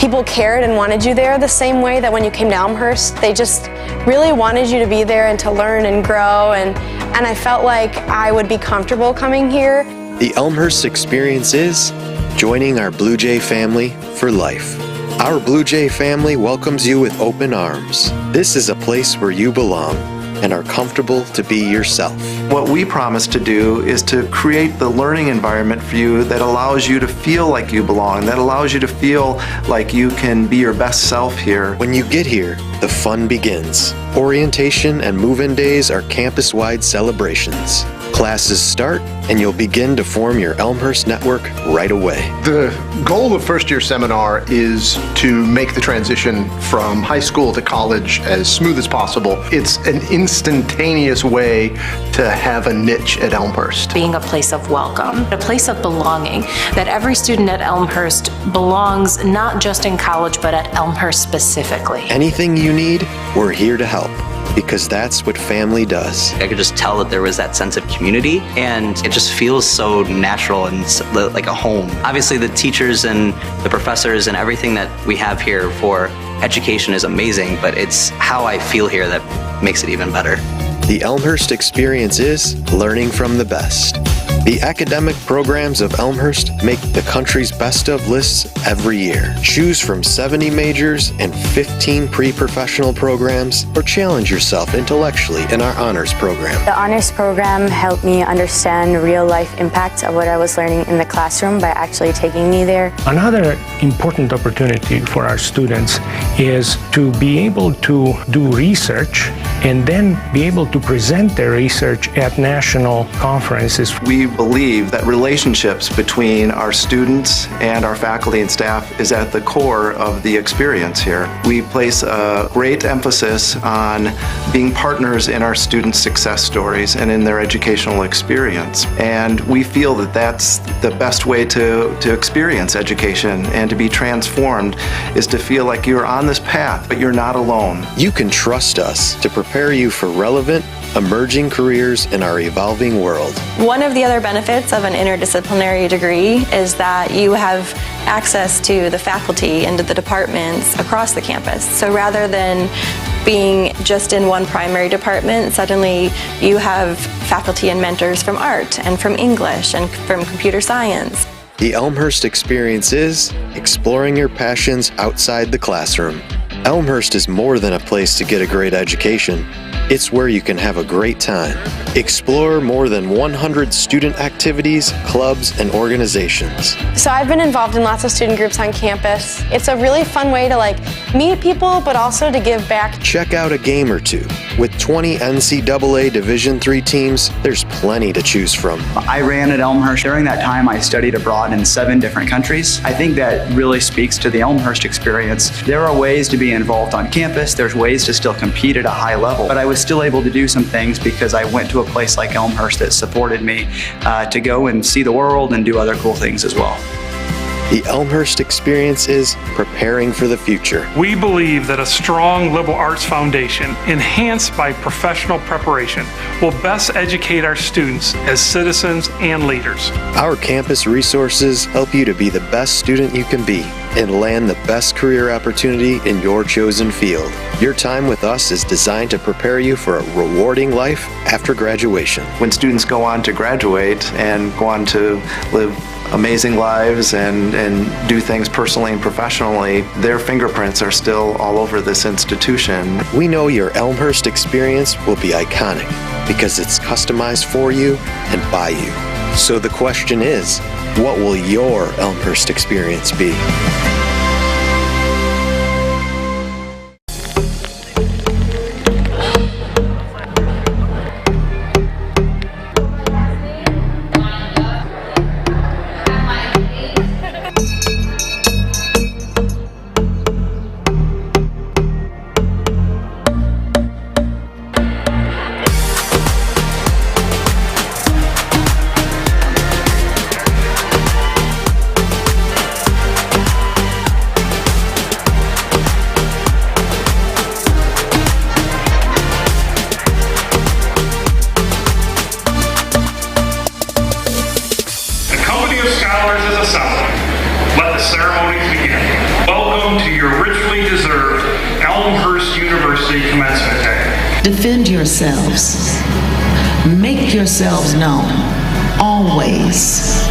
people cared and wanted you there the same way that when you came to Elmhurst. They just really wanted you to be there and to learn and grow, and I felt like I would be comfortable coming here. The Elmhurst experience is joining our Blue Jay family for life. Our Blue Jay family welcomes you with open arms. This is a place where you belong and are comfortable to be yourself. What we promise to do is to create the learning environment for you that allows you to feel like you belong, that allows you to feel like you can be your best self here. When you get here, the fun begins. Orientation and move-in days are campus-wide celebrations. Classes start, and you'll begin to form your Elmhurst network right away. The goal of First Year Seminar is to make the transition from high school to college as smooth as possible. It's an instantaneous way to have a niche at Elmhurst. Being a place of welcome, a place of belonging, that every student at Elmhurst belongs not just in college, but at Elmhurst specifically. Anything you need, we're here to help. Because that's what family does. I could just tell that there was that sense of community, and it just feels so natural and like a home. Obviously, the teachers and the professors and everything that we have here for education is amazing, but it's how I feel here that makes it even better. The Elmhurst experience is learning from the best. The academic programs of Elmhurst make the country's best of lists every year. Choose from 70 majors and 15 pre-professional programs, or challenge yourself intellectually in our honors program. The honors program helped me understand real-life impacts of what I was learning in the classroom by actually taking me there. Another important opportunity for our students is to be able to do research and then be able to present their research at national conferences. We believe that relationships between our students and our faculty and staff is at the core of the experience here. We place a great emphasis on being partners in our students' success stories and in their educational experience. And we feel that that's the best way to experience education and to be transformed, is to feel like you're on this path, but you're not alone. You can trust us to prepare you for relevant, emerging careers in our evolving world. One of the other benefits of an interdisciplinary degree is that you have access to the faculty and to the departments across the campus. So rather than being just in one primary department, suddenly you have faculty and mentors from art and from English and from computer science. The Elmhurst experience is exploring your passions outside the classroom. Elmhurst is more than a place to get a great education. It's where you can have a great time. Explore more than 100 student activities, clubs, and organizations. So I've been involved in lots of student groups on campus. It's a really fun way to meet people, but also to give back. Check out a game or two. With 20 NCAA Division III teams, there's plenty to choose from. I ran at Elmhurst. During that time, I studied abroad in 7 different countries. I think that really speaks to the Elmhurst experience. There are ways to be involved on campus. There's ways to still compete at a high level, but I was still able to do some things because I went to a place like Elmhurst that supported me to go and see the world and do other cool things as well. The Elmhurst experience is preparing for the future. We believe that a strong liberal arts foundation, enhanced by professional preparation, will best educate our students as citizens and leaders. Our campus resources help you to be the best student you can be and land the best career opportunity in your chosen field. Your time with us is designed to prepare you for a rewarding life after graduation. When students go on to graduate and go on to live amazing lives and do things personally and professionally, their fingerprints are still all over this institution. We know your Elmhurst experience will be iconic because it's customized for you and by you. So the question is, what will your Elmhurst experience be? Defend yourselves. Make yourselves known. Always.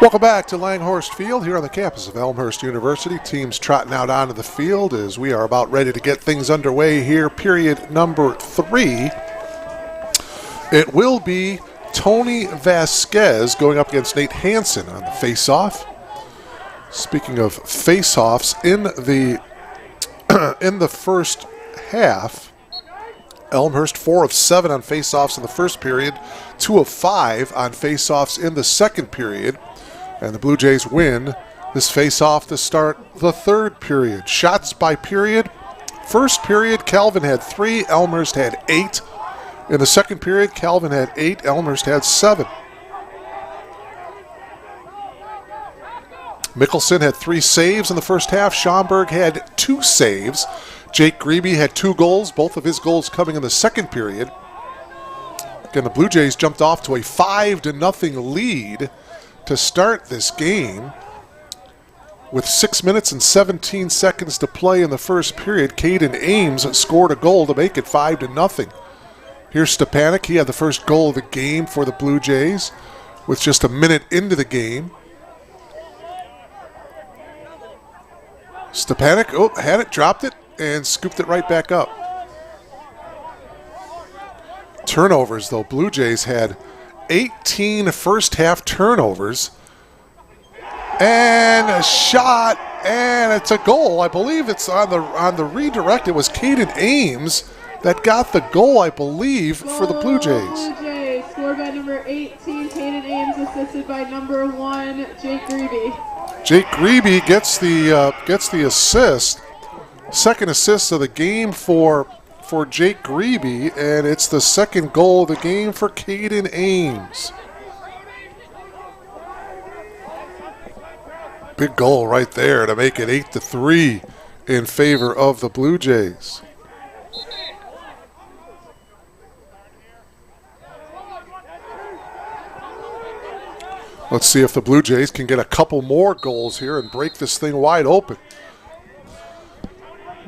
Welcome back to Langhorst Field here on the campus of Elmhurst University. Teams trotting out onto the field as we are about ready to get things underway here. Period number 3. It will be Tony Vasquez going up against Nate Hansen on the face-off. Speaking of face-offs, in the in the first half, Elmhurst 4 of 7 on face-offs in the first period, 2 of 5 on face-offs in the second period. And the Blue Jays win this face-off to start the third period. Shots by period. First period, Calvin had 3, Elmhurst had 8. In the second period, Calvin had 8, Elmhurst had 7. Mickelson had 3 saves in the first half. Schomburg had 2 saves. Jake Grebe had 2 goals, both of his goals coming in the second period. Again, the Blue Jays jumped off to a 5-0 lead to start this game. With 6 minutes and 17 seconds to play in the first period, Caden Ames scored a goal to make it 5-0. Here's Stepanek. He had the first goal of the game for the Blue Jays. with just a minute into the game. Stepanek, had it, dropped it, and scooped it right back up. Turnovers, though. Blue Jays had 18 first half turnovers. And a shot, and it's a goal. I believe it's on the redirect. It was Caden Ames that got the goal, I believe, for the Blue Jays. Blue Jays, scored by number 18, Caden Ames, assisted by number 1, Jake Grebe. Jake Grebe gets the assist. Second assist of the game for Jake Grebe, and it's the second goal of the game for Caden Ames. Big goal right there to make it 8-3 in favor of the Blue Jays. Let's see if the Blue Jays can get a couple more goals here and break this thing wide open.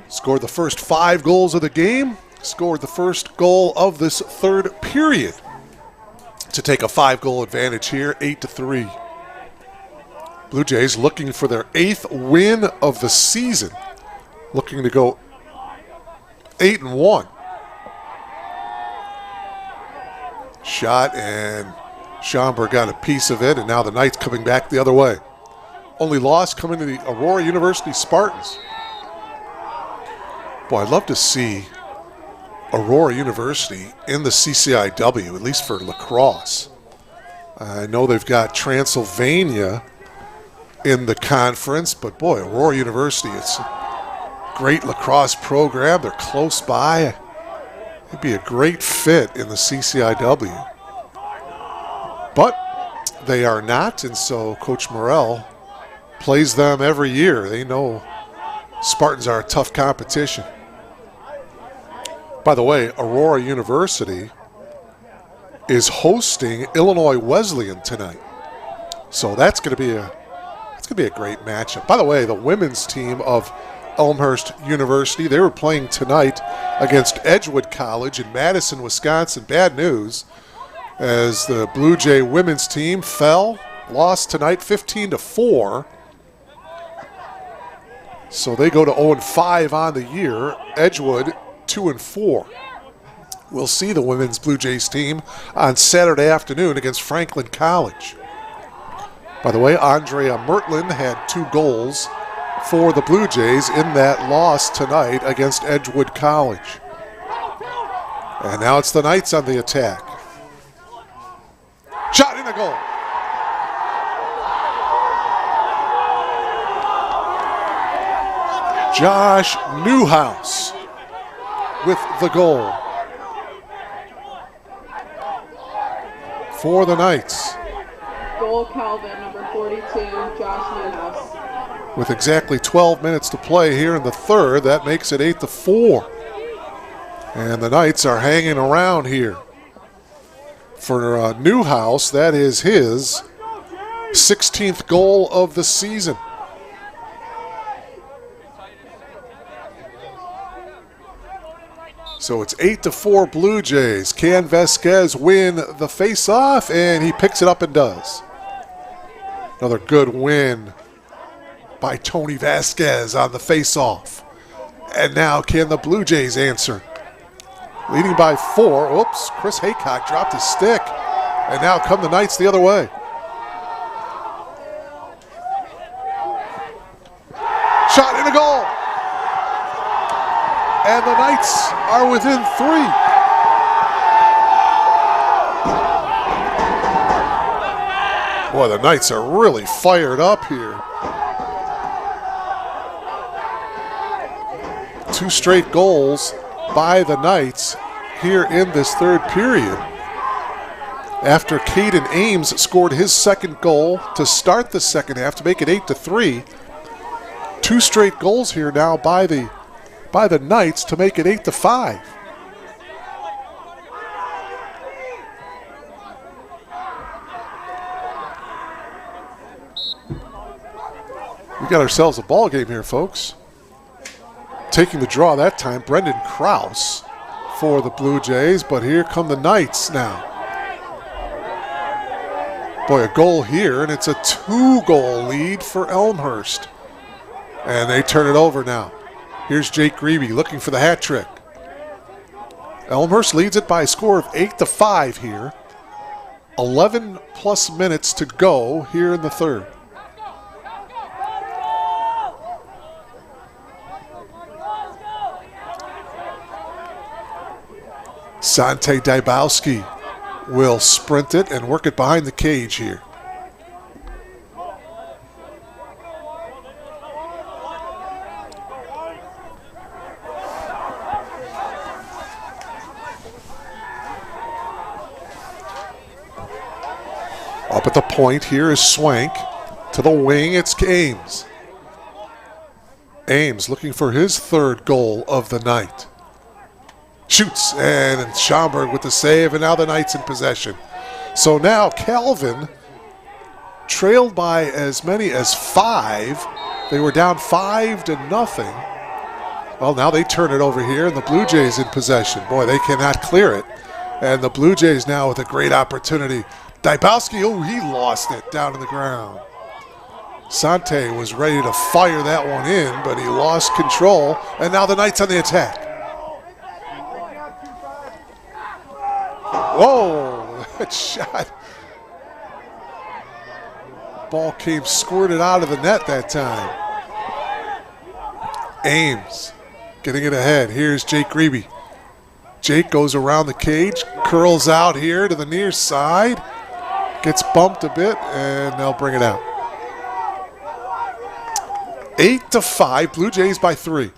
Scored the first 5 goals of the game. Scored the first goal of this third period to take a 5-goal advantage here, 8-3. Blue Jays looking for their 8th win of the season. Looking to go 8-1. Shot, and Schomburg got a piece of it, and now the Knights coming back the other way. Only loss coming to the Aurora University Spartans. Boy, I'd love to see Aurora University in the CCIW, at least for lacrosse. I know they've got Transylvania in the conference, but boy, Aurora University, it's a great lacrosse program. They're close by. It'd be a great fit in the CCIW. But they are not, and so Coach Morrell plays them every year. They know Spartans are a tough competition. By the way, Aurora University is hosting Illinois Wesleyan tonight. So that's going to be a great matchup. By the way, the women's team of Elmhurst University, they were playing tonight against Edgewood College in Madison, Wisconsin. Bad news, as the Blue Jay women's team lost tonight 15-4. So they go to 0-5 on the year. Edgewood 2-4. We'll see the women's Blue Jays team on Saturday afternoon against Franklin College. By the way, Andrea Mertland had 2 goals for the Blue Jays in that loss tonight against Edgewood College. And now it's the Knights on the attack. Shot in a goal. Josh Newhouse with the goal for the Knights. Goal Calvin, number 42, Josh Newhouse. With exactly 12 minutes to play here in the third, that makes it 8-4. And the Knights are hanging around here. For Newhouse, that is his 16th goal of the season. So it's 8-4 Blue Jays. Can Vasquez win the face-off? And he picks it up and does. Another good win by Tony Vasquez on the face-off. And now can the Blue Jays answer? Leading by 4. Oops, Chris Haycock dropped his stick. And now come the Knights the other way. Shot in a goal. And the Knights are within 3. Boy, the Knights are really fired up here. 2 straight goals by the Knights here in this third period. After Caden Ames scored his second goal to start the second half to make it 8-3. 2 straight goals here now by the Knights to make it 8-5. We got ourselves a ball game here, folks. Taking the draw that time, Brendan Krause for the Blue Jays, but here come the Knights now. Boy, a goal here, and it's a 2-goal lead for Elmhurst. And they turn it over now. Here's Jake Grebe looking for the hat trick. Elmhurst leads it by a score of 8-5 here. 11 plus minutes to go here in the third. Sante Dybowski will sprint it and work it behind the cage here. Up at the point here is Swank. To the wing, it's Ames. Ames looking for his 3rd goal of the night. Shoots, and Schomburg with the save, and now the Knights in possession. So now Calvin, trailed by as many as 5. They were down 5-0. Well, now they turn it over here, and the Blue Jays in possession. Boy, they cannot clear it. And the Blue Jays now with a great opportunity. Dybowski, oh, he lost it down in the ground. Sante was ready to fire that one in, but he lost control, and now the Knights on the attack. Whoa, that shot. Ball came squirted out of the net that time. Ames getting it ahead. Here's Jake Grebe. Jake goes around the cage, curls out here to the near side, gets bumped a bit, and they'll bring it out. 8-5, Blue Jays by 3.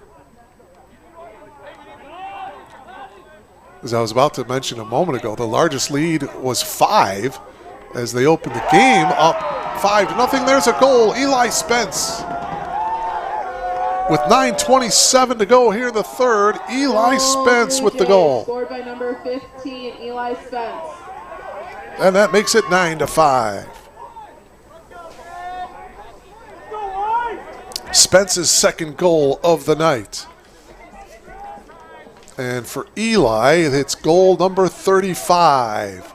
As I was about to mention a moment ago, the largest lead was 5 as they opened the game up 5-0. There's a goal, Eli Spence. With 9:27 to go here in the third, Eli Spence with the goal. Scored by number 15, Eli Spence. And that makes it 9-5. Spence's 2nd goal of the night. And for Eli, it's goal number 35.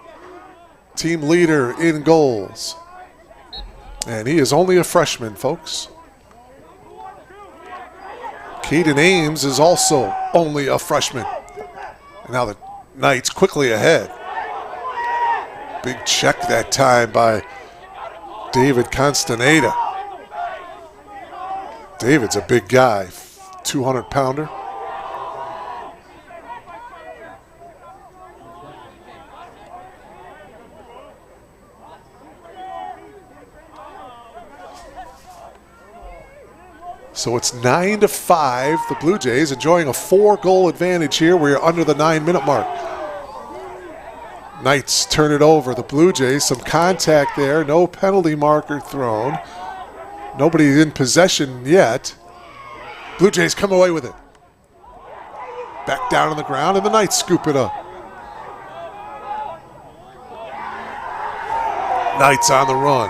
Team leader in goals. And he is only a freshman, folks. Caden Ames is also only a freshman. And now the Knights quickly ahead. Big check that time by David Constaneda. David's a big guy, 200-pounder. So it's 9-5. The Blue Jays enjoying a 4-goal advantage here. We're under the 9-minute mark. Knights turn it over. The Blue Jays, some contact there. No penalty marker thrown. Nobody in possession yet. Blue Jays come away with it. Back down on the ground, and the Knights scoop it up. Knights on the run.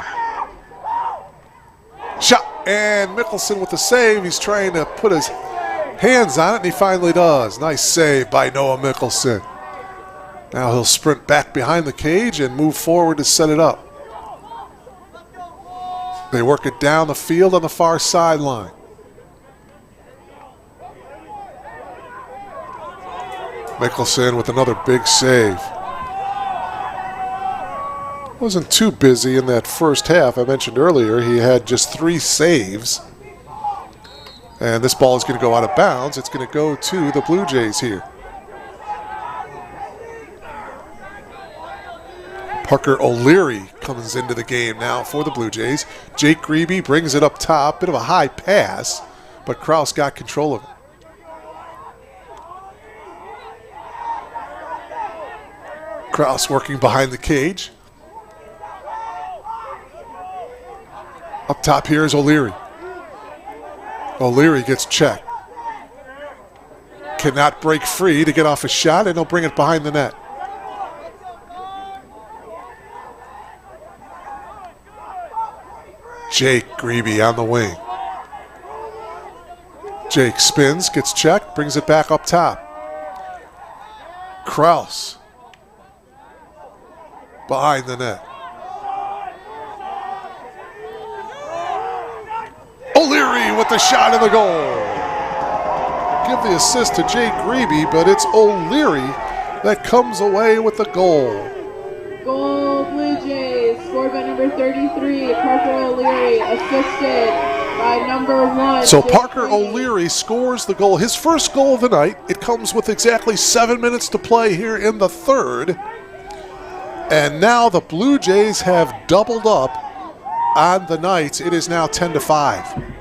Shot. And Mickelson with the save. He's trying to put his hands on it, and he finally does. Nice save by Noah Mickelson. Now he'll sprint back behind the cage and move forward to set it up. They work it down the field on the far sideline. Mickelson with another big save. Wasn't too busy in that first half. I mentioned earlier he had just 3 saves. And this ball is going to go out of bounds. It's going to go to the Blue Jays here. Parker O'Leary comes into the game now for the Blue Jays. Jake Grebe brings it up top. Bit of a high pass, but Kraus got control of it. Kraus working behind the cage. Up top here is O'Leary. O'Leary gets checked. Cannot break free to get off a shot, and he'll bring it behind the net. Jake Grebe on the wing. Jake spins, gets checked, brings it back up top. Kraus behind the net. with the shot in the goal. Give the assist to Jake Grebe, but it's O'Leary that comes away with the goal. Goal Blue Jays, scored by number 33, Parker O'Leary, assisted by number 1. So Parker O'Leary scores the goal, his first goal of the night. It comes with exactly 7 minutes to play here in the third. And now the Blue Jays have doubled up on the Knights. It is now 10-5.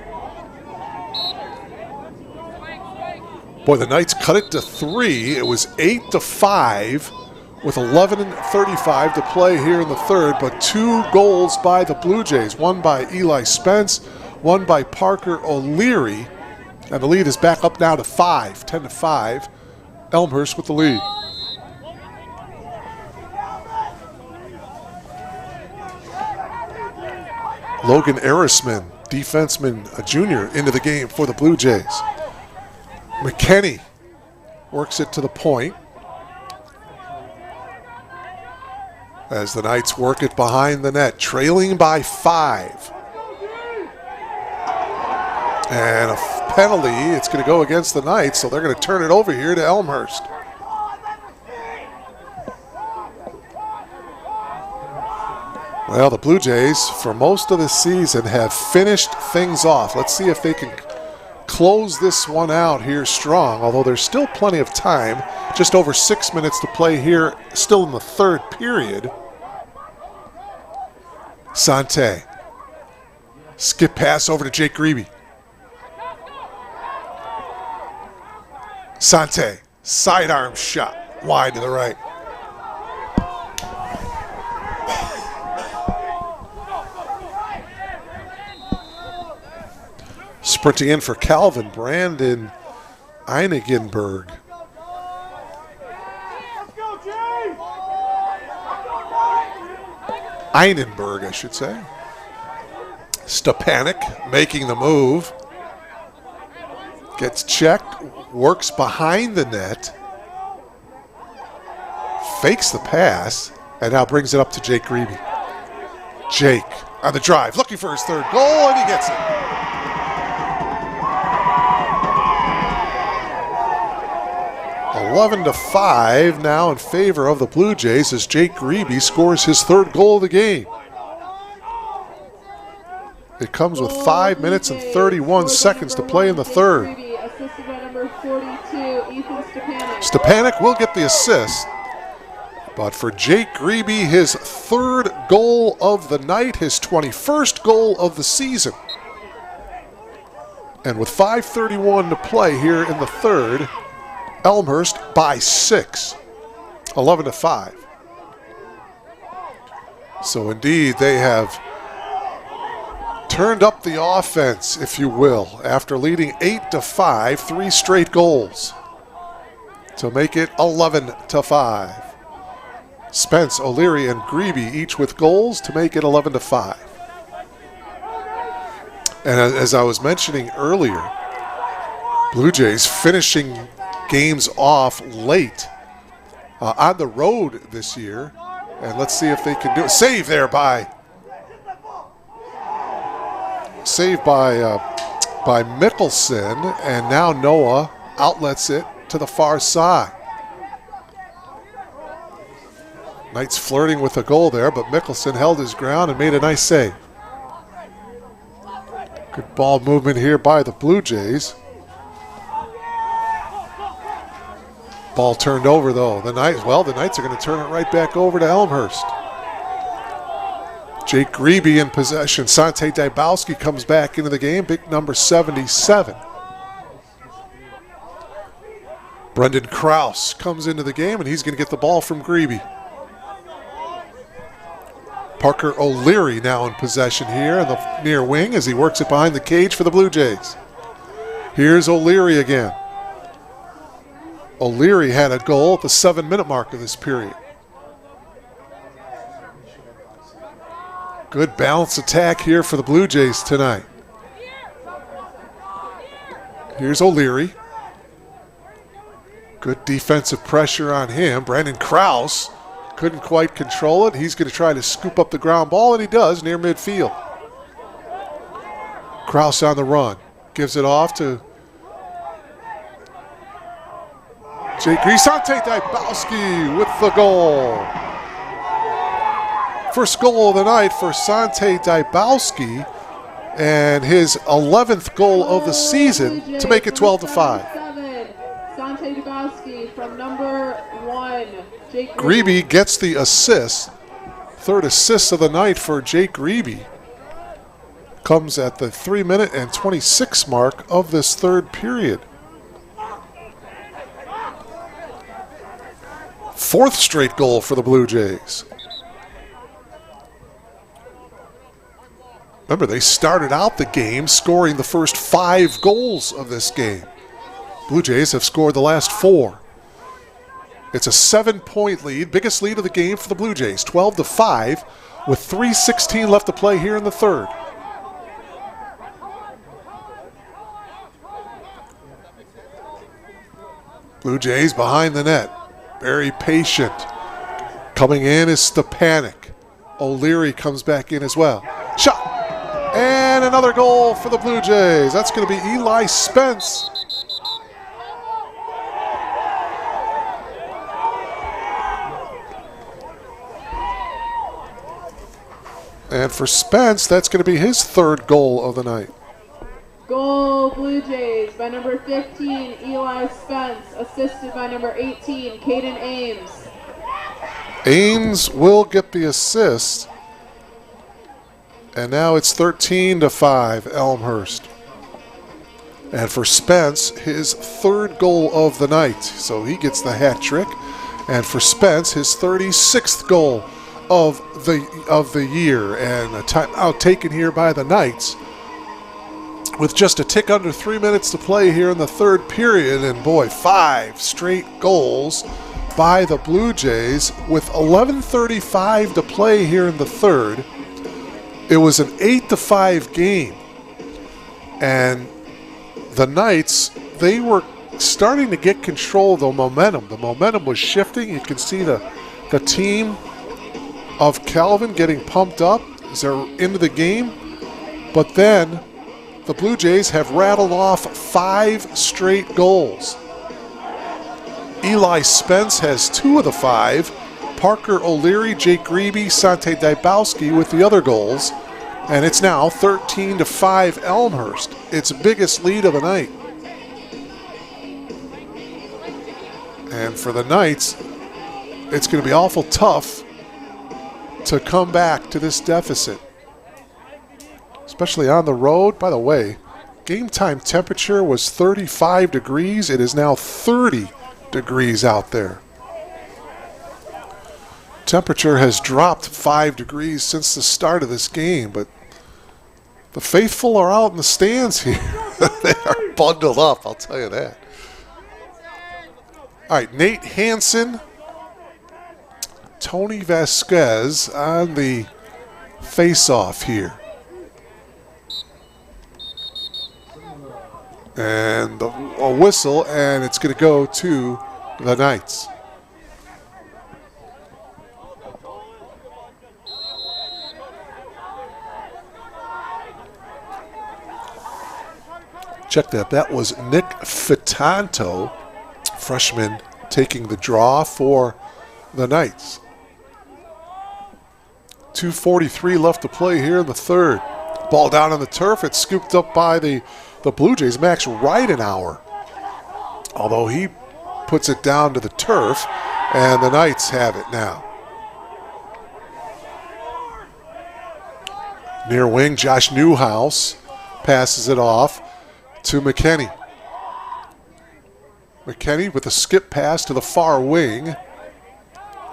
Boy, the Knights cut it to 3. It was 8-5 with 11:35 to play here in the third, but 2 goals by the Blue Jays, one by Eli Spence, one by Parker O'Leary, and the lead is back up now to 5, 10-5. Elmhurst with the lead. Logan Arisman, defenseman, a junior, into the game for the Blue Jays. McKenney works it to the point as the Knights work it behind the net, trailing by 5. And a penalty, it's going to go against the Knights, so they're going to turn it over here to Elmhurst. Well, the Blue Jays, for most of the season, have finished things off. Let's see if they can close this one out here strong, although there's still plenty of time. Just over 6 minutes to play here, still in the third period. Sante. Skip pass over to Jake Grebe. Sante, sidearm shot, wide to the right. Sprinting in for Calvin, Brandon Einigenberg. Einenberg, I should say. Stepanek making the move. Gets checked, works behind the net. Fakes the pass, and now brings it up to Jake Grebe. Jake on the drive, looking for his third goal, and he gets it. (11-5) now in favor of the Blue Jays as Jake Grebe scores his third goal of the game. It comes with 5 minutes and 31 seconds to play in the third. Assisted by number 42, Ethan Stepanek. Stepanek will get the assist, but for Jake Grebe, his third goal of the night, his 21st goal of the season. And with 5:31 to play here in the third, Elmhurst by 6, 11-5. So indeed, they have turned up the offense, if you will, after leading 8-5, 3 straight goals to make it 11-5. Spence, O'Leary, and Grebe each with goals to make it 11-5. And as I was mentioning earlier, Blue Jays finishing games off late on the road this year. And let's see if they can do it. Save there by Mickelson, and now Noah outlets it to the far side. Knights flirting with a goal there, but Mickelson held his ground and made a nice save. Good ball movement here by the Blue Jays. Ball turned over though. The Knights are going to turn it right back over to Elmhurst. Jake Grebe in possession. Sante Dybowski comes back into the game, big number 77. Brendan Krause comes into the game, and he's going to get the ball from Grebe. Parker O'Leary now in possession here on the near wing as he works it behind the cage for the Blue Jays. Here's O'Leary again. O'Leary had a goal at the 7-minute mark of this period. Good balanced attack here for the Blue Jays tonight. Here's O'Leary. Good defensive pressure on him. Brandon Krause couldn't quite control it. He's going to try to scoop up the ground ball, and he does near midfield. Krause on the run. gives it off to Jake Greavy. Sante Dybowski with the goal. First goal of the night for Sante Dybowski, and his 11th goal of the season to make it 12-5. Sante Dybowski from number 1. Jake Greavy gets the assist. Third assist of the night for Jake Greavy. Comes at the 3-minute and 26 mark of this third period. Fourth straight goal for the Blue Jays. Remember, they started out the game scoring the first 5 goals of this game. Blue Jays have scored the last 4. It's a 7-point lead, biggest lead of the game for the Blue Jays, 12-5, with 3:16 left to play here in the third. Blue Jays behind the net, very patient. Coming in is Stepanek. O'Leary comes back in as well. Shot! And another goal for the Blue Jays. That's going to be Eli Spence. And for Spence, that's going to be his third goal of the night. Goal Blue Jays by number 15, Eli Spence, assisted by number 18, Caden Ames. Ames will get the assist. And now it's 13-5, Elmhurst. And for Spence, his third goal of the night. So he gets the hat trick. And for Spence, his 36th goal of the year. And a timeout taken here by the Knights. With just a tick under 3 minutes to play here in the third period. And boy, 5 straight goals by the Blue Jays with 11:35 to play here in the third. It was an 8-5 game, and the Knights, they were starting to get control of the momentum. The momentum was shifting. You can see the team of Calvin getting pumped up as they're into the game, but then the Blue Jays have rattled off 5 straight goals. Eli Spence has 2 of the 5. Parker O'Leary, Jake Greavy, Sante Dybowski with the other goals. And it's now 13-5 Elmhurst. Its biggest lead of the night. And for the Knights, it's going to be awful tough to come back to this deficit. Especially on the road. By the way, game time temperature was 35 degrees. It is now 30 degrees out there. Temperature has dropped 5 degrees since the start of this game, but the faithful are out in the stands here. They are bundled up, I'll tell you that. All right, Nate Hansen, Tony Vasquez on the face-off here. And a whistle, and it's going to go to the Knights. Check that. That was Nick Fitanto, freshman, taking the draw for the Knights. 2:43 left to play here in the third. Ball down on the turf. It's scooped up by the Blue Jays, Max Ridenauer. Although he puts it down to the turf, and the Knights have it now. Near wing, Josh Newhouse passes it off to McKinney. McKinney with a skip pass to the far wing.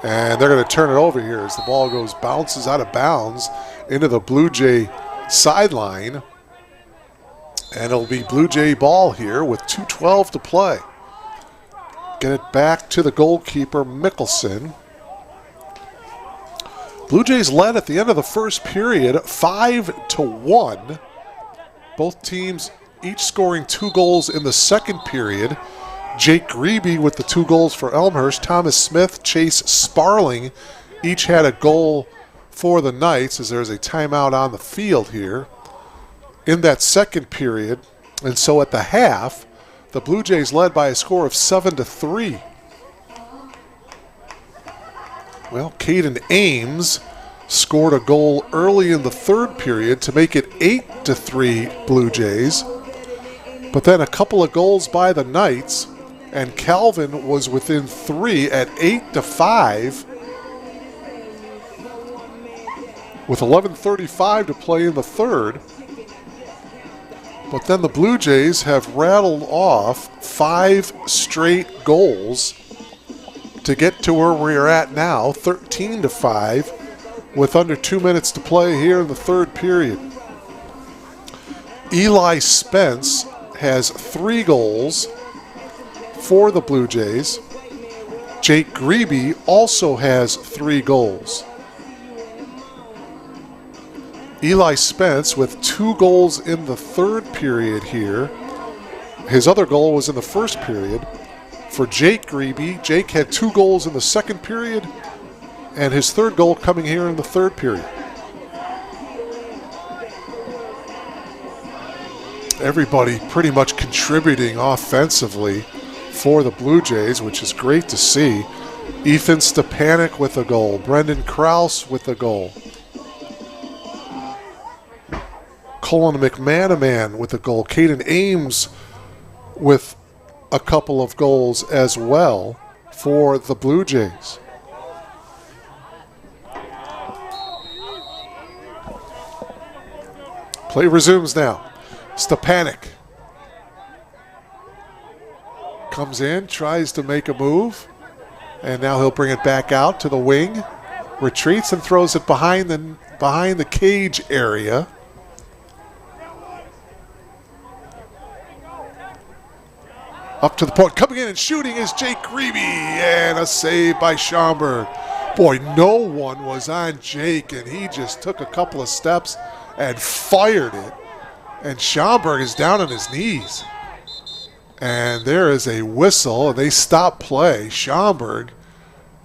And they're going to turn it over here as the ball bounces out of bounds into the Blue Jay sideline. And it'll be Blue Jay ball here with 2:12 to play. Get it back to the goalkeeper, Mickelson. Blue Jays led at the end of the first period 5-1. Both teams each scoring 2 goals in the second period. Jake Greavy with the 2 goals for Elmhurst. Thomas Smith, Chase Sparling each had a goal for the Knights as there's a timeout on the field here. In that second period, And so at the half, the Blue Jays led by a score of 7-3. Well, Caden Ames scored a goal early in the third period to make it 8-3 Blue Jays. But then a couple of goals by the Knights, and Calvin was within 3 at 8-5 with 11:35 to play in the third. But then the Blue Jays have rattled off 5 straight goals to get to where we're at now, 13-5, with under 2 minutes to play here in the third period. Eli Spence has 3 goals for the Blue Jays. Jake Grebe also has 3 goals. Eli Spence with 2 goals in the third period here. His other goal was in the first period. For Jake Grebe, Jake had 2 goals in the second period, and his third goal coming here in the third period. Everybody pretty much contributing offensively for the Blue Jays, which is great to see. Ethan Stepanek with a goal. Brendan Krause with a goal. Colin McManaman with a goal. Caden Ames with a couple of goals as well for the Blue Jays. Play resumes now. Stepanek comes in, tries to make a move, and now he'll bring it back out to the wing. Retreats and throws it behind the cage area. Up to the point, coming in and shooting is Jake Grebe, and a save by Schaumburg. Boy, no one was on Jake, and he just took a couple of steps and fired it. And Schaumburg is down on his knees. And there is a whistle, and they stop play. Schaumburg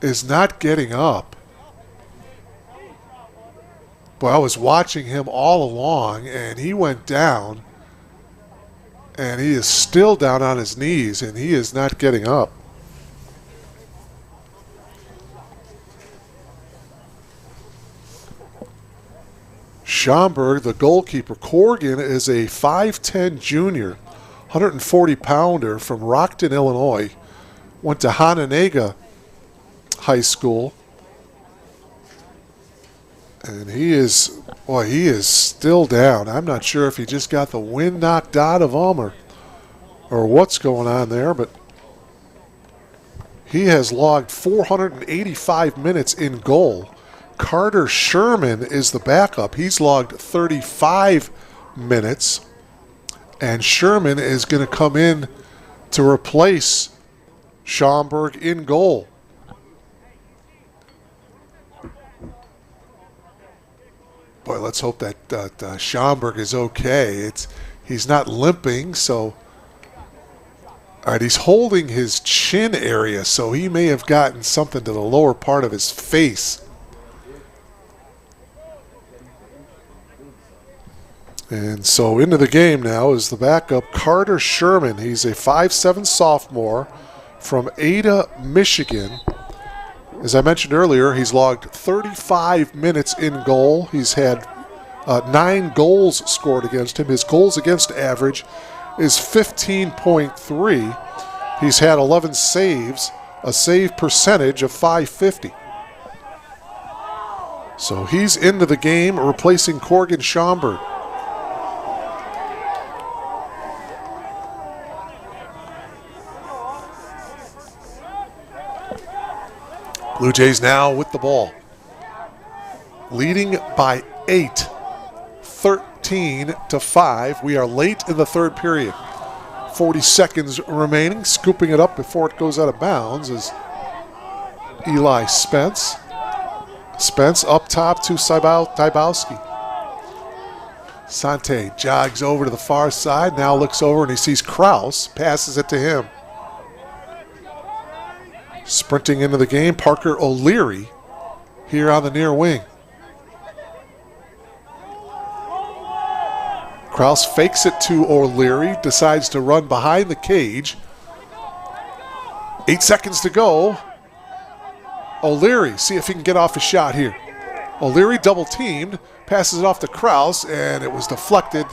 is not getting up. Boy, I was watching him all along, and he went down. And he is still down on his knees, and he is not getting up. Schaumburg, the goalkeeper. Corrigan is a 5'10 junior, 140-pounder from Rockton, Illinois. Went to Hononegah High School. And he is still down. I'm not sure if he just got the wind knocked out of him or what's going on there, but he has logged 485 minutes in goal. Carter Sherman is the backup. He's logged 35 minutes, and Sherman is going to come in to replace Schaumburg in goal. Boy, let's hope that Schaumburg is okay. He's not limping, so... All right, he's holding his chin area, so he may have gotten something to the lower part of his face. And so into the game now is the backup, Carter Sherman. He's a 5'7 sophomore from Ada, Michigan. As I mentioned earlier, he's logged 35 minutes in goal. He's had 9 goals scored against him. His goals against average is 15.3. He's had 11 saves, a save percentage of .550. So he's into the game, replacing Corrigan Schaumburg. Blue Jays now with the ball. Leading by 8, 13-5. We are late in the third period. 40 seconds remaining. Scooping it up before it goes out of bounds is Eli Spence. Spence up top to Tybowski. Sante jogs over to the far side. Now looks over and he sees Krause. Passes it to him. Sprinting into the game, Parker O'Leary here on the near wing. Krause fakes it to O'Leary, decides to run behind the cage. 8 seconds to go. O'Leary, see if he can get off a shot here. O'Leary double teamed, passes it off to Krause, and it was deflected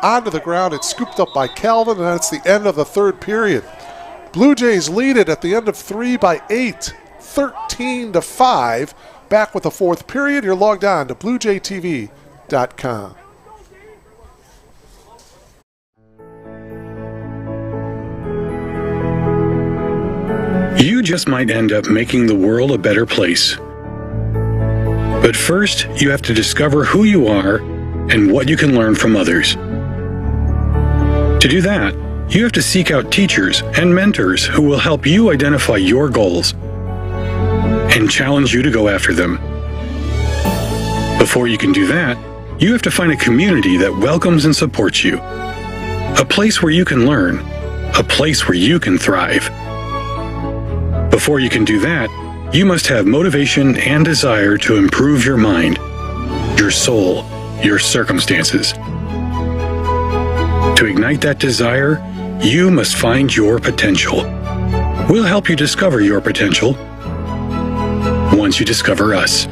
onto the ground. It's scooped up by Calvin, and that's the end of the third period. Blue Jays lead it at the end of 3 by 8, 13-5. Back with the fourth period. You're logged on to BlueJayTV.com. You just might end up making the world a better place. But first, you have to discover who you are and what you can learn from others. To do that, you have to seek out teachers and mentors who will help you identify your goals and challenge you to go after them. Before you can do that, you have to find a community that welcomes and supports you. A place where you can learn, a place where you can thrive. Before you can do that, you must have motivation and desire to improve your mind, your soul, your circumstances. To ignite that desire, you must find your potential. We'll help you discover your potential once you discover us.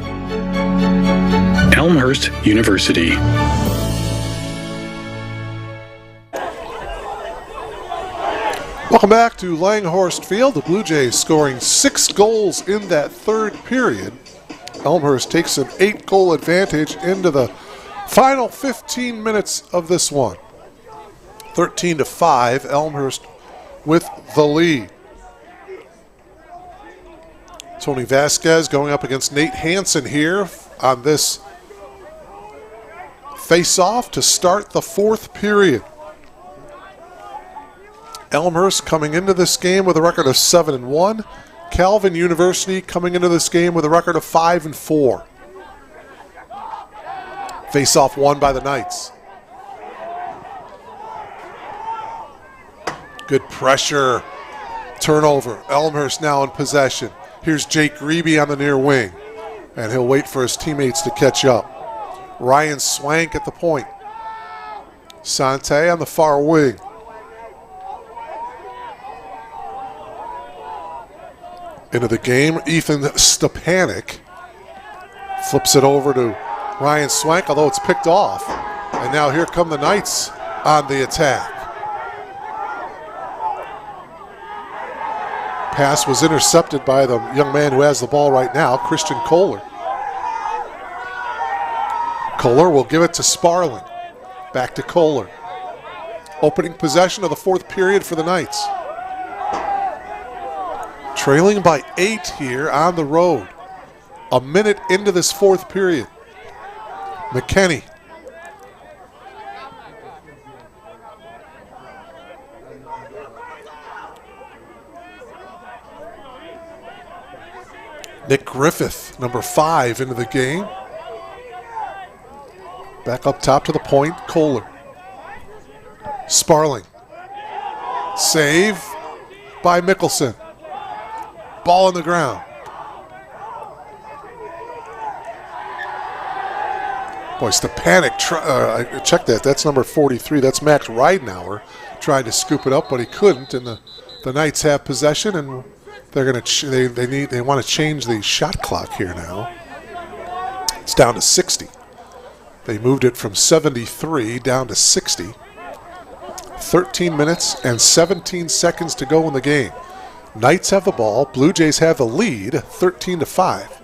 Elmhurst University. Welcome back to Langhorst Field. The Blue Jays scoring 6 goals in that third period. Elmhurst takes an 8-goal advantage into the final 15 minutes of this one. 13-5, Elmhurst with the lead. Tony Vasquez going up against Nate Hansen here on this face-off to start the fourth period. Elmhurst coming into this game with a record of 7-1. Calvin University coming into this game with a record of 5-4. Face-off won by the Knights. Good pressure. Turnover. Elmhurst now in possession. Here's Jake Grebe on the near wing, and he'll wait for his teammates to catch up. Ryan Swank at the point. Sante on the far wing. Into the game, Ethan Stepanek flips it over to Ryan Swank, although it's picked off. And now here come the Knights on the attack. Pass was intercepted by the young man who has the ball right now, Christian Kohler. Kohler will give it to Sparling. Back to Kohler. Opening possession of the fourth period for the Knights. Trailing by 8 here on the road. A minute into this fourth period. McKenney. Nick Griffith, number 5, into the game. Back up top to the point, Kohler. Sparling. Save by Mickelson. Ball on the ground. Boy, Stepanek, check that. That's number 43. That's Max Ridenauer. Tried to scoop it up, but he couldn't. And the Knights have possession, and they're going to they want to change the shot clock here now. It's down to 60. They moved it from 73 down to 60. 13 minutes and 17 seconds to go in the game. Knights have the ball. Blue Jays have the lead, 13-5.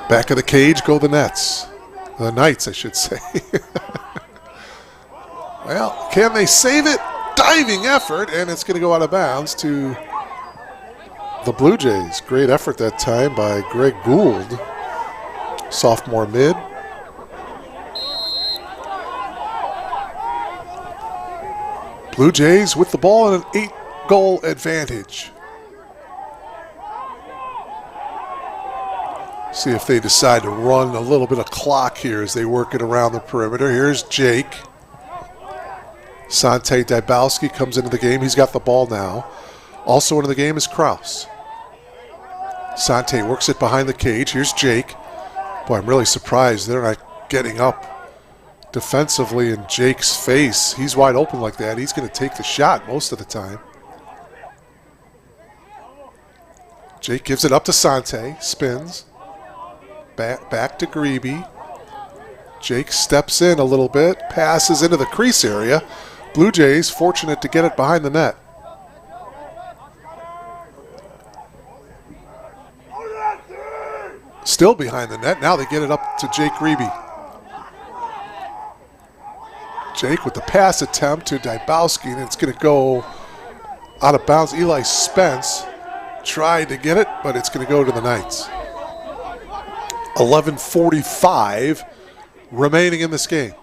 Back of the cage go the Nets. The Knights, I should say. Well, can they save it? Diving effort, and it's going to go out of bounds to the Blue Jays. Great effort that time by Greg Gould, sophomore mid. Blue Jays with the ball and an 8-goal advantage. See if they decide to run a little bit of clock here as they work it around the perimeter. Here's Jake. Sante Dybowski comes into the game. He's got the ball now. Also into the game is Krause. Sante works it behind the cage. Here's Jake. Boy, I'm really surprised they're not getting up defensively in Jake's face. He's wide open like that. He's going to take the shot most of the time. Jake gives it up to Sante. Spins. Back to Grebe. Jake steps in a little bit. Passes into the crease area. Blue Jays fortunate to get it behind the net. Still behind the net. Now they get it up to Jake Grebe. Jake with the pass attempt to Dybowski, and it's going to go out of bounds. Eli Spence tried to get it, but it's going to go to the Knights. 11:45 remaining in this game.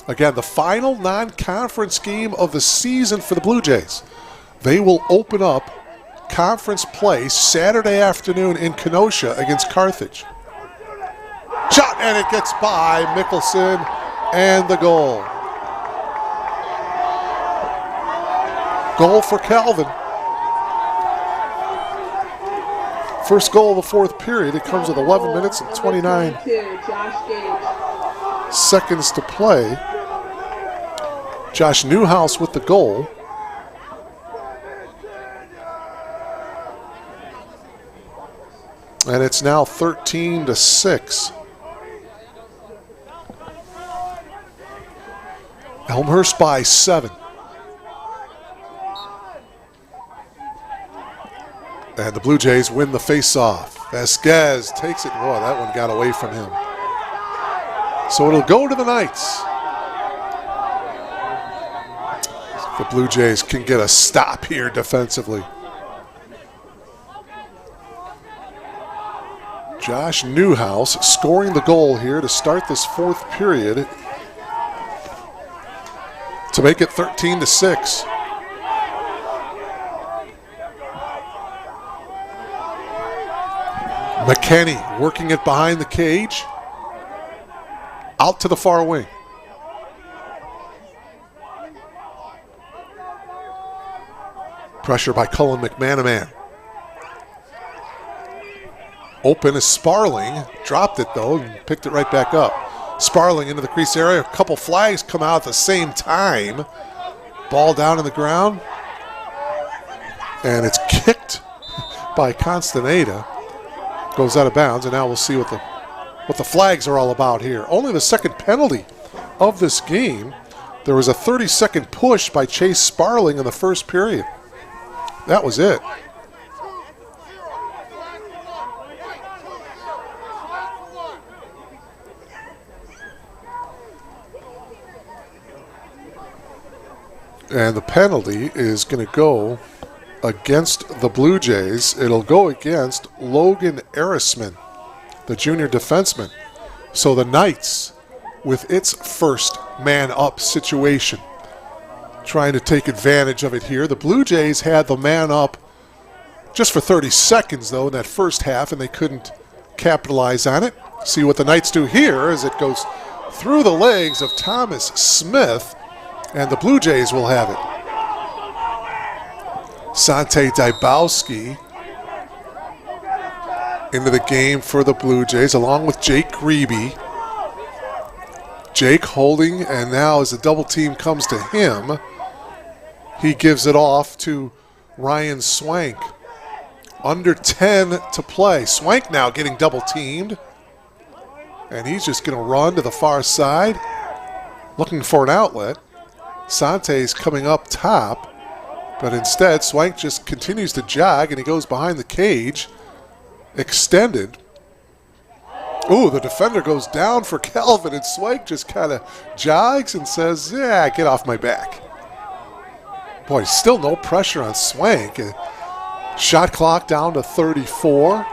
Again, the final non-conference game of the season for the Blue Jays. They will open up conference play Saturday afternoon in Kenosha against Carthage. Shot, and it gets by Mickelson, and the goal. Goal for Calvin. First goal of the fourth period. It comes with 11 minutes and 29 seconds to play. Josh Newhouse with the goal. And it's now 13-6. Elmhurst by 7. And the Blue Jays win the face-off. Vasquez takes it. Boy, that one got away from him. So it'll go to the Knights. The Blue Jays can get a stop here defensively. Josh Newhouse scoring the goal here to start this fourth period to make it 13-6. McKenney working it behind the cage. Out to the far wing. Pressure by Cullen McManaman. Open is Sparling. Dropped it though and picked it right back up. Sparling into the crease area. A couple flags come out at the same time. Ball down in the ground. And it's kicked by Constaneda. Goes out of bounds, and now we'll see what the flags are all about here. Only the second penalty of this game. There was a 30-second push by Chase Sparling in the first period. That was it. And the penalty is going to go against the Blue Jays. It'll go against Logan Arisman, the junior defenseman. So the Knights, with its first man-up situation, trying to take advantage of it here. The Blue Jays had the man-up just for 30 seconds, though, in that first half, and they couldn't capitalize on it. See what the Knights do here as it goes through the legs of Thomas Smith, and the Blue Jays will have it. Sante Dybowski into the game for the Blue Jays, along with Jake Grebe. Jake holding, and now as the double team comes to him, he gives it off to Ryan Swank. Under 10 to play. Swank now getting double teamed, and he's just going to run to the far side, looking for an outlet. Sante's coming up top. But instead, Swank just continues to jog, and he goes behind the cage, extended. Ooh, the defender goes down for Calvin, and Swank just kind of jogs and says, yeah, get off my back. Boy, still no pressure on Swank. Shot clock down to 34.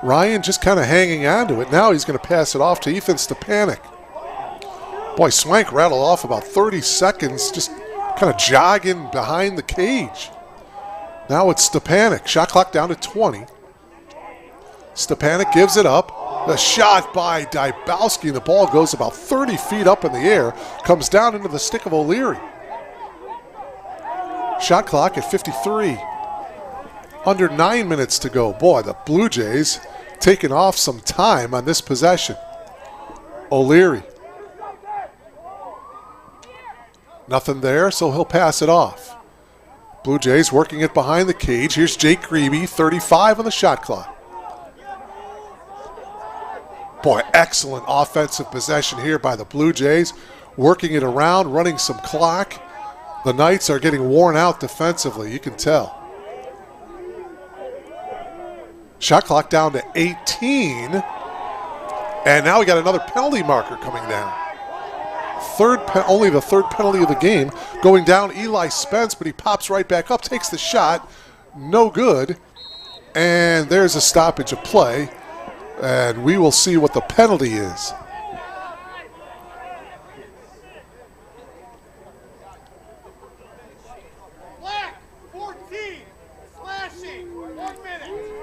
Ryan just kind of hanging on to it. Now he's going to pass it off to Ethan Stepanek. Boy, Swank rattled off about 30 seconds, just kind of jogging behind the cage. Now it's Stepanek. Shot clock down to 20. Stepanek gives it up. The shot by Dybowski, and the ball goes about 30 feet up in the air. Comes down into the stick of O'Leary. Shot clock at 53. Under 9 minutes to go. Boy, the Blue Jays taking off some time on this possession. O'Leary. Nothing there, so he'll pass it off. Blue Jays working it behind the cage. Here's Jake Grebe, 35 on the shot clock. Boy, excellent offensive possession here by the Blue Jays. Working it around, running some clock. The Knights are getting worn out defensively, you can tell. Shot clock down to 18. And now we got another penalty marker coming down. Only the third penalty of the game. Going down, Eli Spence, but he pops right back up, takes the shot. No good. And there's a stoppage of play. And we will see what the penalty is.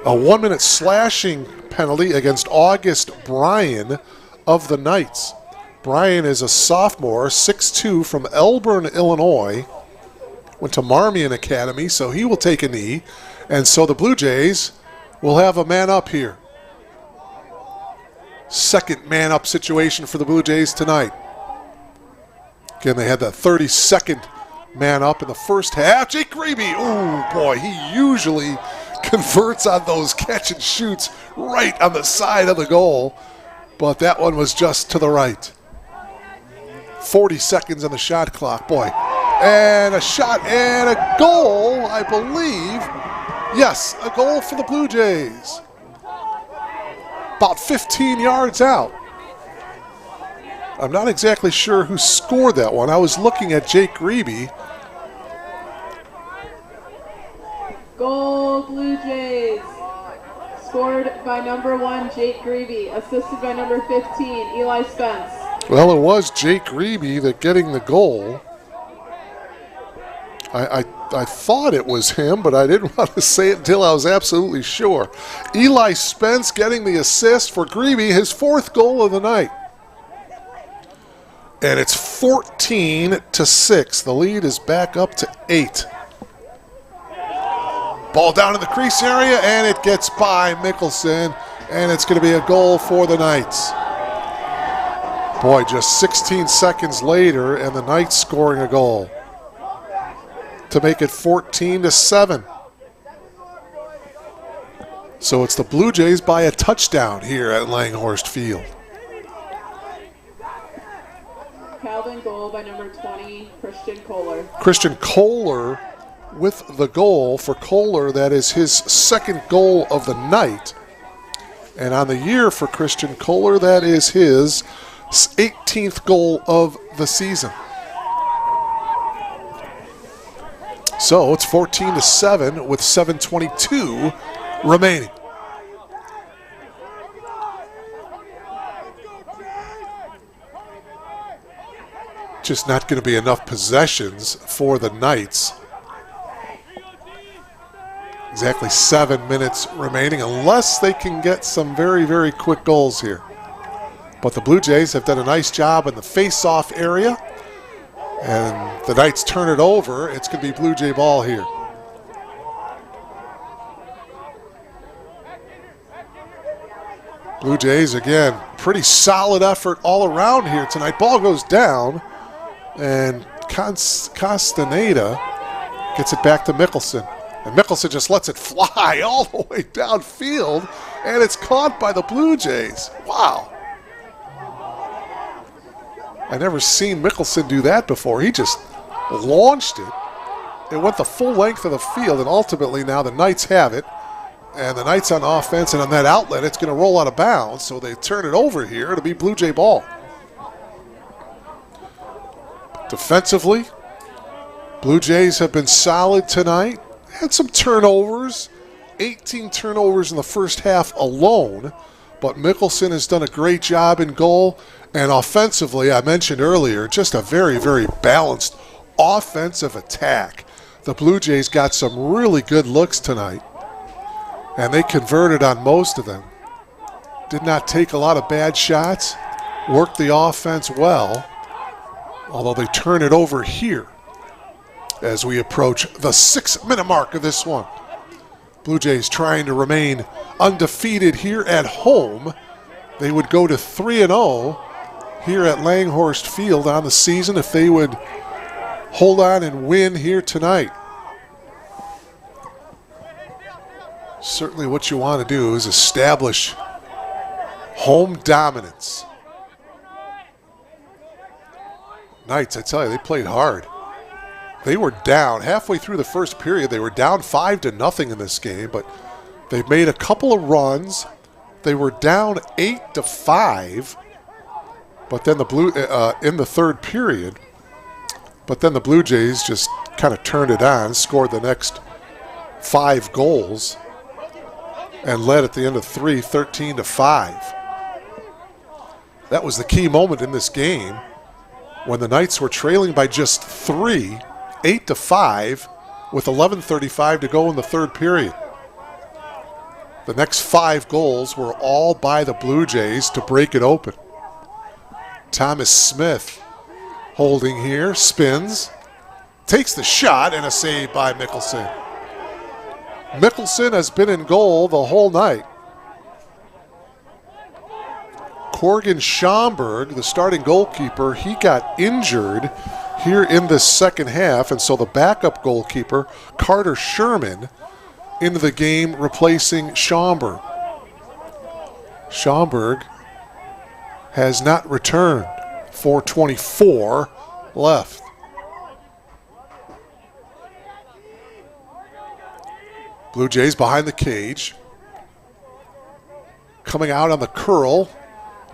A 1 minute slashing penalty against August Bryan of the Knights. Bryan is a sophomore, 6'2", from Elburn, Illinois. Went to Marmion Academy, so he will take a knee. And so the Blue Jays will have a man up here. Second man up situation for the Blue Jays tonight. Again, they had that 32nd man up in the first half. Jake Grebe, oh boy, he usually converts on those catch and shoots right on the side of the goal, but that one was just to the right. 40 seconds on the shot clock, boy. And a shot and a goal, I believe. Yes, a goal for the Blue Jays. About 15 yards out. I'm not exactly sure who scored that one. I was looking at Jake Grebe. Goal, Blue Jays. Scored by number 1, Jake Grebe. Assisted by number 15, Eli Spence. Well, it was Jake Grebe that getting the goal. I thought it was him, but I didn't want to say it until I was absolutely sure. Eli Spence getting the assist for Grebe, his 4th goal of the night. And it's 14-6. The lead is back up to 8. Ball down in the crease area, and it gets by Mickelson, and it's going to be a goal for the Knights. Boy, just 16 seconds later, and the Knights scoring a goal to make it 14-7. So it's the Blue Jays by a touchdown here at Langhorst Field. Calvin, goal by number 20, Christian Kohler. Christian Kohler with the goal. For Kohler, that is his 2nd goal of the night. And on the year for Christian Kohler, that is his 18th goal of the season. So it's 14-7 with 7:22 remaining. Just not going to be enough possessions for the Knights. Exactly 7 minutes remaining, unless they can get some very, very quick goals here. But the Blue Jays have done a nice job in the face-off area. And the Knights turn it over. It's going to be Blue Jay ball here. Blue Jays, again, pretty solid effort all around here tonight. Ball goes down, and Castaneda gets it back to Mickelson. And Mickelson just lets it fly all the way downfield, and it's caught by the Blue Jays. Wow. I never seen Mickelson do that before. He just launched it. It went the full length of the field, and ultimately now the Knights have it. And the Knights on offense, and on that outlet, it's going to roll out of bounds, so they turn it over here to be Blue Jay ball. Defensively, Blue Jays have been solid tonight. Had some turnovers, 18 turnovers in the first half alone, but Mickelson has done a great job in goal. And offensively, I mentioned earlier, just a very, very balanced offensive attack. The Blue Jays got some really good looks tonight, and they converted on most of them. Did not take a lot of bad shots, worked the offense well, although they turn it over here as we approach the 6-minute mark of this one. Blue Jays trying to remain undefeated here at home. They would go to 3-0 here at Langhorst Field on the season if they would hold on and win here tonight. Certainly what you want to do is establish home dominance. Knights, I tell you, they played hard. They were down halfway through the first period. They were down 5-0 in this game, but they made a couple of runs. They were down 8-5, but then in the third period. But then the Blue Jays just kind of turned it on, scored the next 5 goals, and led at the end of 3, 13-5. That was the key moment in this game when the Knights were trailing by just 3, 8-5, with 11:35 to go in the third period. The next 5 goals were all by the Blue Jays to break it open. Thomas Smith holding here, spins, takes the shot, and a save by Mickelson. Mickelson has been in goal the whole night. Corgan Schomburg, the starting goalkeeper, he got injured here in the second half, and so the backup goalkeeper, Carter Sherman, into the game replacing Schomburg. Schomburg has not returned. 4:24 left. Blue Jays behind the cage. Coming out on the curl,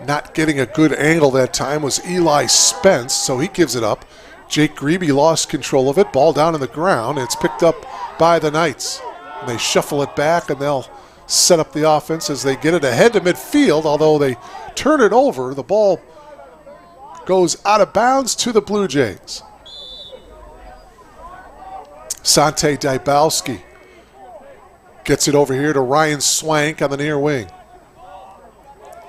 not getting a good angle that time, was Eli Spence, so he gives it up. Jake Grebe lost control of it. Ball down on the ground, and it's picked up by the Knights. And they shuffle it back, and they'll set up the offense as they get it ahead to midfield. Although they turn it over, the ball goes out of bounds to the Blue Jays. Sante Dybowski gets it over here to Ryan Swank on the near wing.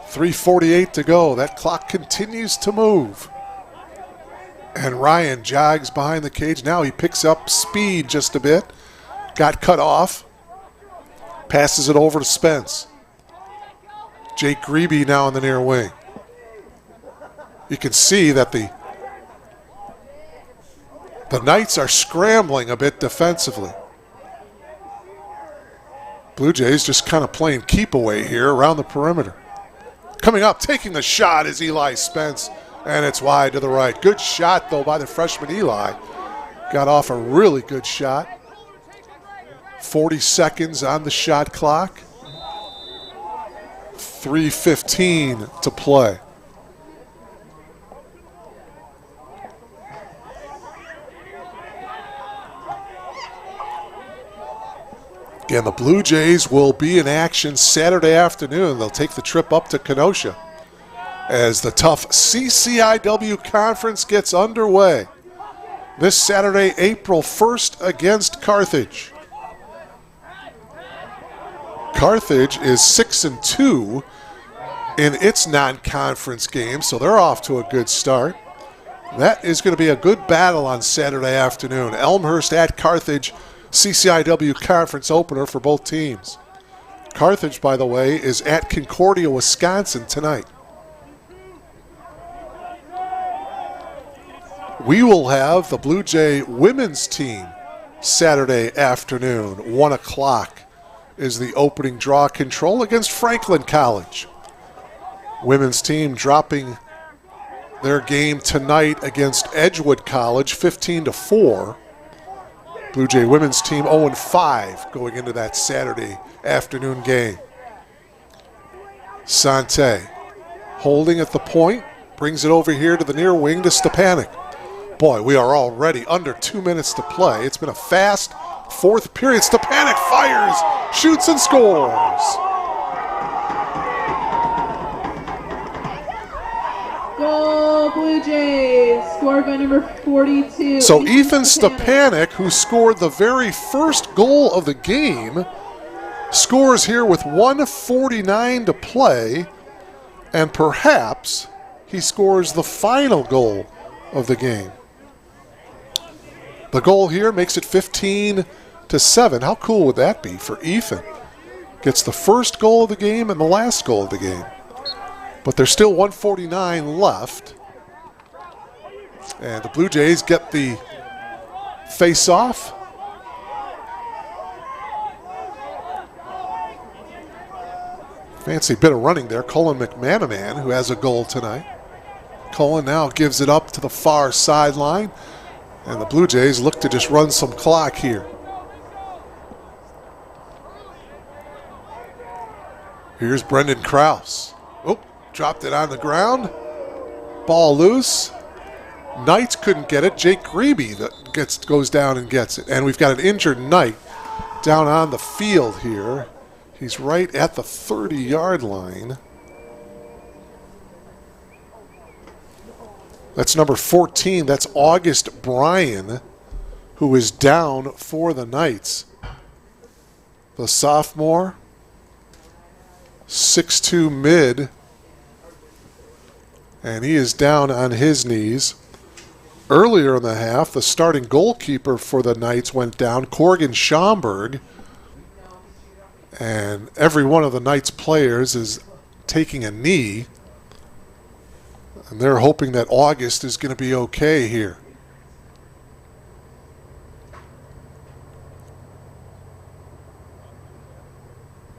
3:48 to go. That clock continues to move. And Ryan jogs behind the cage. Now he picks up speed just a bit. Got cut off. Passes it over to Spence. Jake Grebe now on the near wing. You can see that the Knights are scrambling a bit defensively. Blue Jays just kind of playing keep away here around the perimeter. Coming up, taking the shot is Eli Spence, and it's wide to the right. Good shot, though, by the freshman Eli. Got off a really good shot. 40 seconds on the shot clock. 3:15 to play. Again, the Blue Jays will be in action Saturday afternoon. They'll take the trip up to Kenosha as the tough CCIW conference gets underway this Saturday, April 1st against Carthage. Carthage is 6-2 in its non-conference game, so they're off to a good start. That is going to be a good battle on Saturday afternoon. Elmhurst at Carthage, CCIW conference opener for both teams. Carthage, by the way, is at Concordia, Wisconsin tonight. We will have the Blue Jay women's team Saturday afternoon. 1 o'clock is the opening draw. Control against Franklin College. Women's team dropping their game tonight against Edgewood College, 15-4. Blue Jay women's team 0-5 going into that Saturday afternoon game. Sante holding at the point, brings it over here to the near wing to Stepanek. Boy, we are already under 2 minutes to play. It's been a fast fourth period. Stepanek fires, shoots, and scores. Goal, Blue Jays, scored by number 42. So Ethan Stepanek, who scored the very first goal of the game, scores here with 1:49 to play, and perhaps he scores the final goal of the game. The goal here makes it 15-4 14-7. How cool would that be for Ethan? Gets the first goal of the game and the last goal of the game. But there's still 1:49 left. And the Blue Jays get the face-off. Fancy bit of running there. Cullen McManaman, who has a goal tonight. Cullen now gives it up to the far sideline. And the Blue Jays look to just run some clock here. Here's Brendan Krause. Oh, dropped it on the ground. Ball loose. Knights couldn't get it. Jake Grebe goes down and gets it. And we've got an injured Knight down on the field here. He's right at the 30-yard line. That's number 14. That's August Bryan, who is down for the Knights. The sophomore, 6'2" mid, and he is down on his knees. Earlier in the half, the starting goalkeeper for the Knights went down, Corgan Schomburg, and every one of the Knights players is taking a knee, and they're hoping that August is going to be okay here.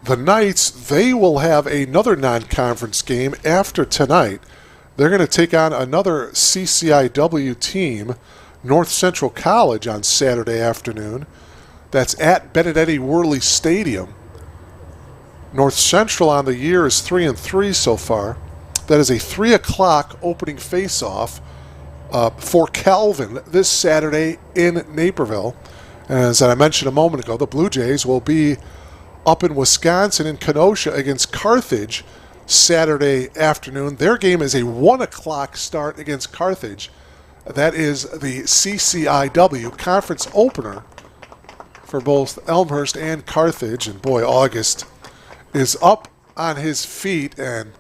The Knights, they will have another non-conference game after tonight. They're going to take on another CCIW team, North Central College, on Saturday afternoon. That's at Benedetti Worley Stadium. North Central on the year is 3-3 so far. That is a 3 o'clock opening face-off for Calvin this Saturday in Naperville. And as I mentioned a moment ago, the Blue Jays will be up in Wisconsin in Kenosha against Carthage Saturday afternoon. Their game is a 1 o'clock start against Carthage. That is the CCIW conference opener for both Elmhurst and Carthage. And boy, August is up on his feet and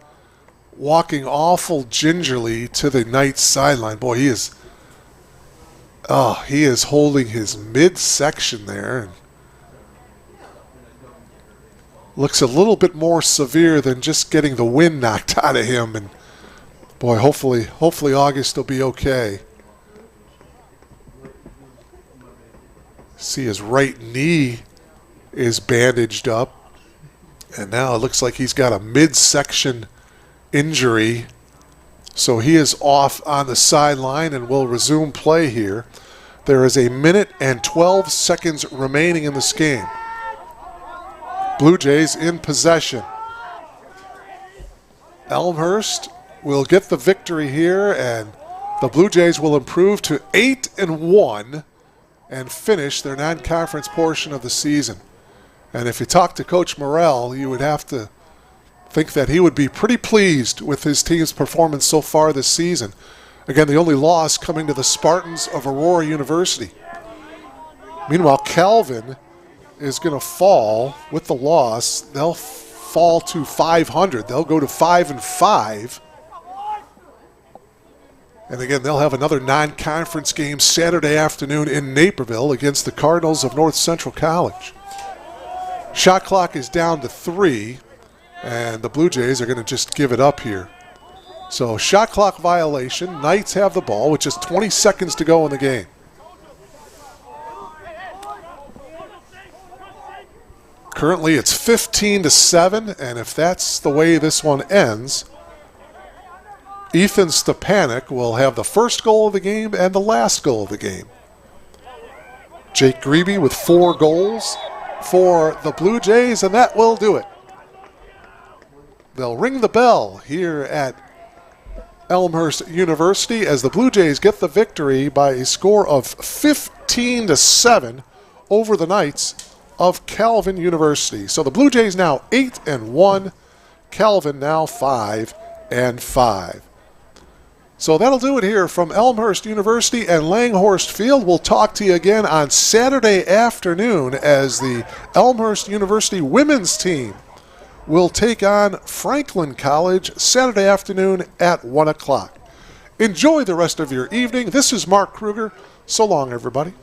walking awful gingerly to the Knights sideline. Boy, he is holding his midsection there. And looks a little bit more severe than just getting the wind knocked out of him. And boy, hopefully August will be okay. See, his right knee is bandaged up. And now it looks like he's got a midsection injury. So he is off on the sideline and will resume play here. There is 1 minute and 12 seconds remaining in this game. Blue Jays in possession. Elmhurst will get the victory here, and the Blue Jays will improve to 8-1 and finish their non-conference portion of the season. And if you talk to Coach Morrell, you would have to think that he would be pretty pleased with his team's performance so far this season. Again, the only loss coming to the Spartans of Aurora University. Meanwhile, Calvin is going to fall with the loss. They'll fall to 500. They'll go to 5-5. And again, they'll have another non-conference game Saturday afternoon in Naperville against the Cardinals of North Central College. Shot clock is down to 3, and the Blue Jays are going to just give it up here. So shot clock violation. Knights have the ball with just 20 seconds to go in the game. Currently it's 15-7, and if that's the way this one ends, Ethan Stepanek will have the first goal of the game and the last goal of the game. Jake Grebe with 4 goals for the Blue Jays, and that will do it. They'll ring the bell here at Elmhurst University as the Blue Jays get the victory by a score of 15-7 over the Knights of Calvin University. So the Blue Jays now 8-1, Calvin now 5-5. So that'll do it here from Elmhurst University and Langhorst Field. We'll talk to you again on Saturday afternoon as the Elmhurst University women's team will take on Franklin College Saturday afternoon at 1 o'clock. Enjoy the rest of your evening. This is Mark Kruger. So long, everybody.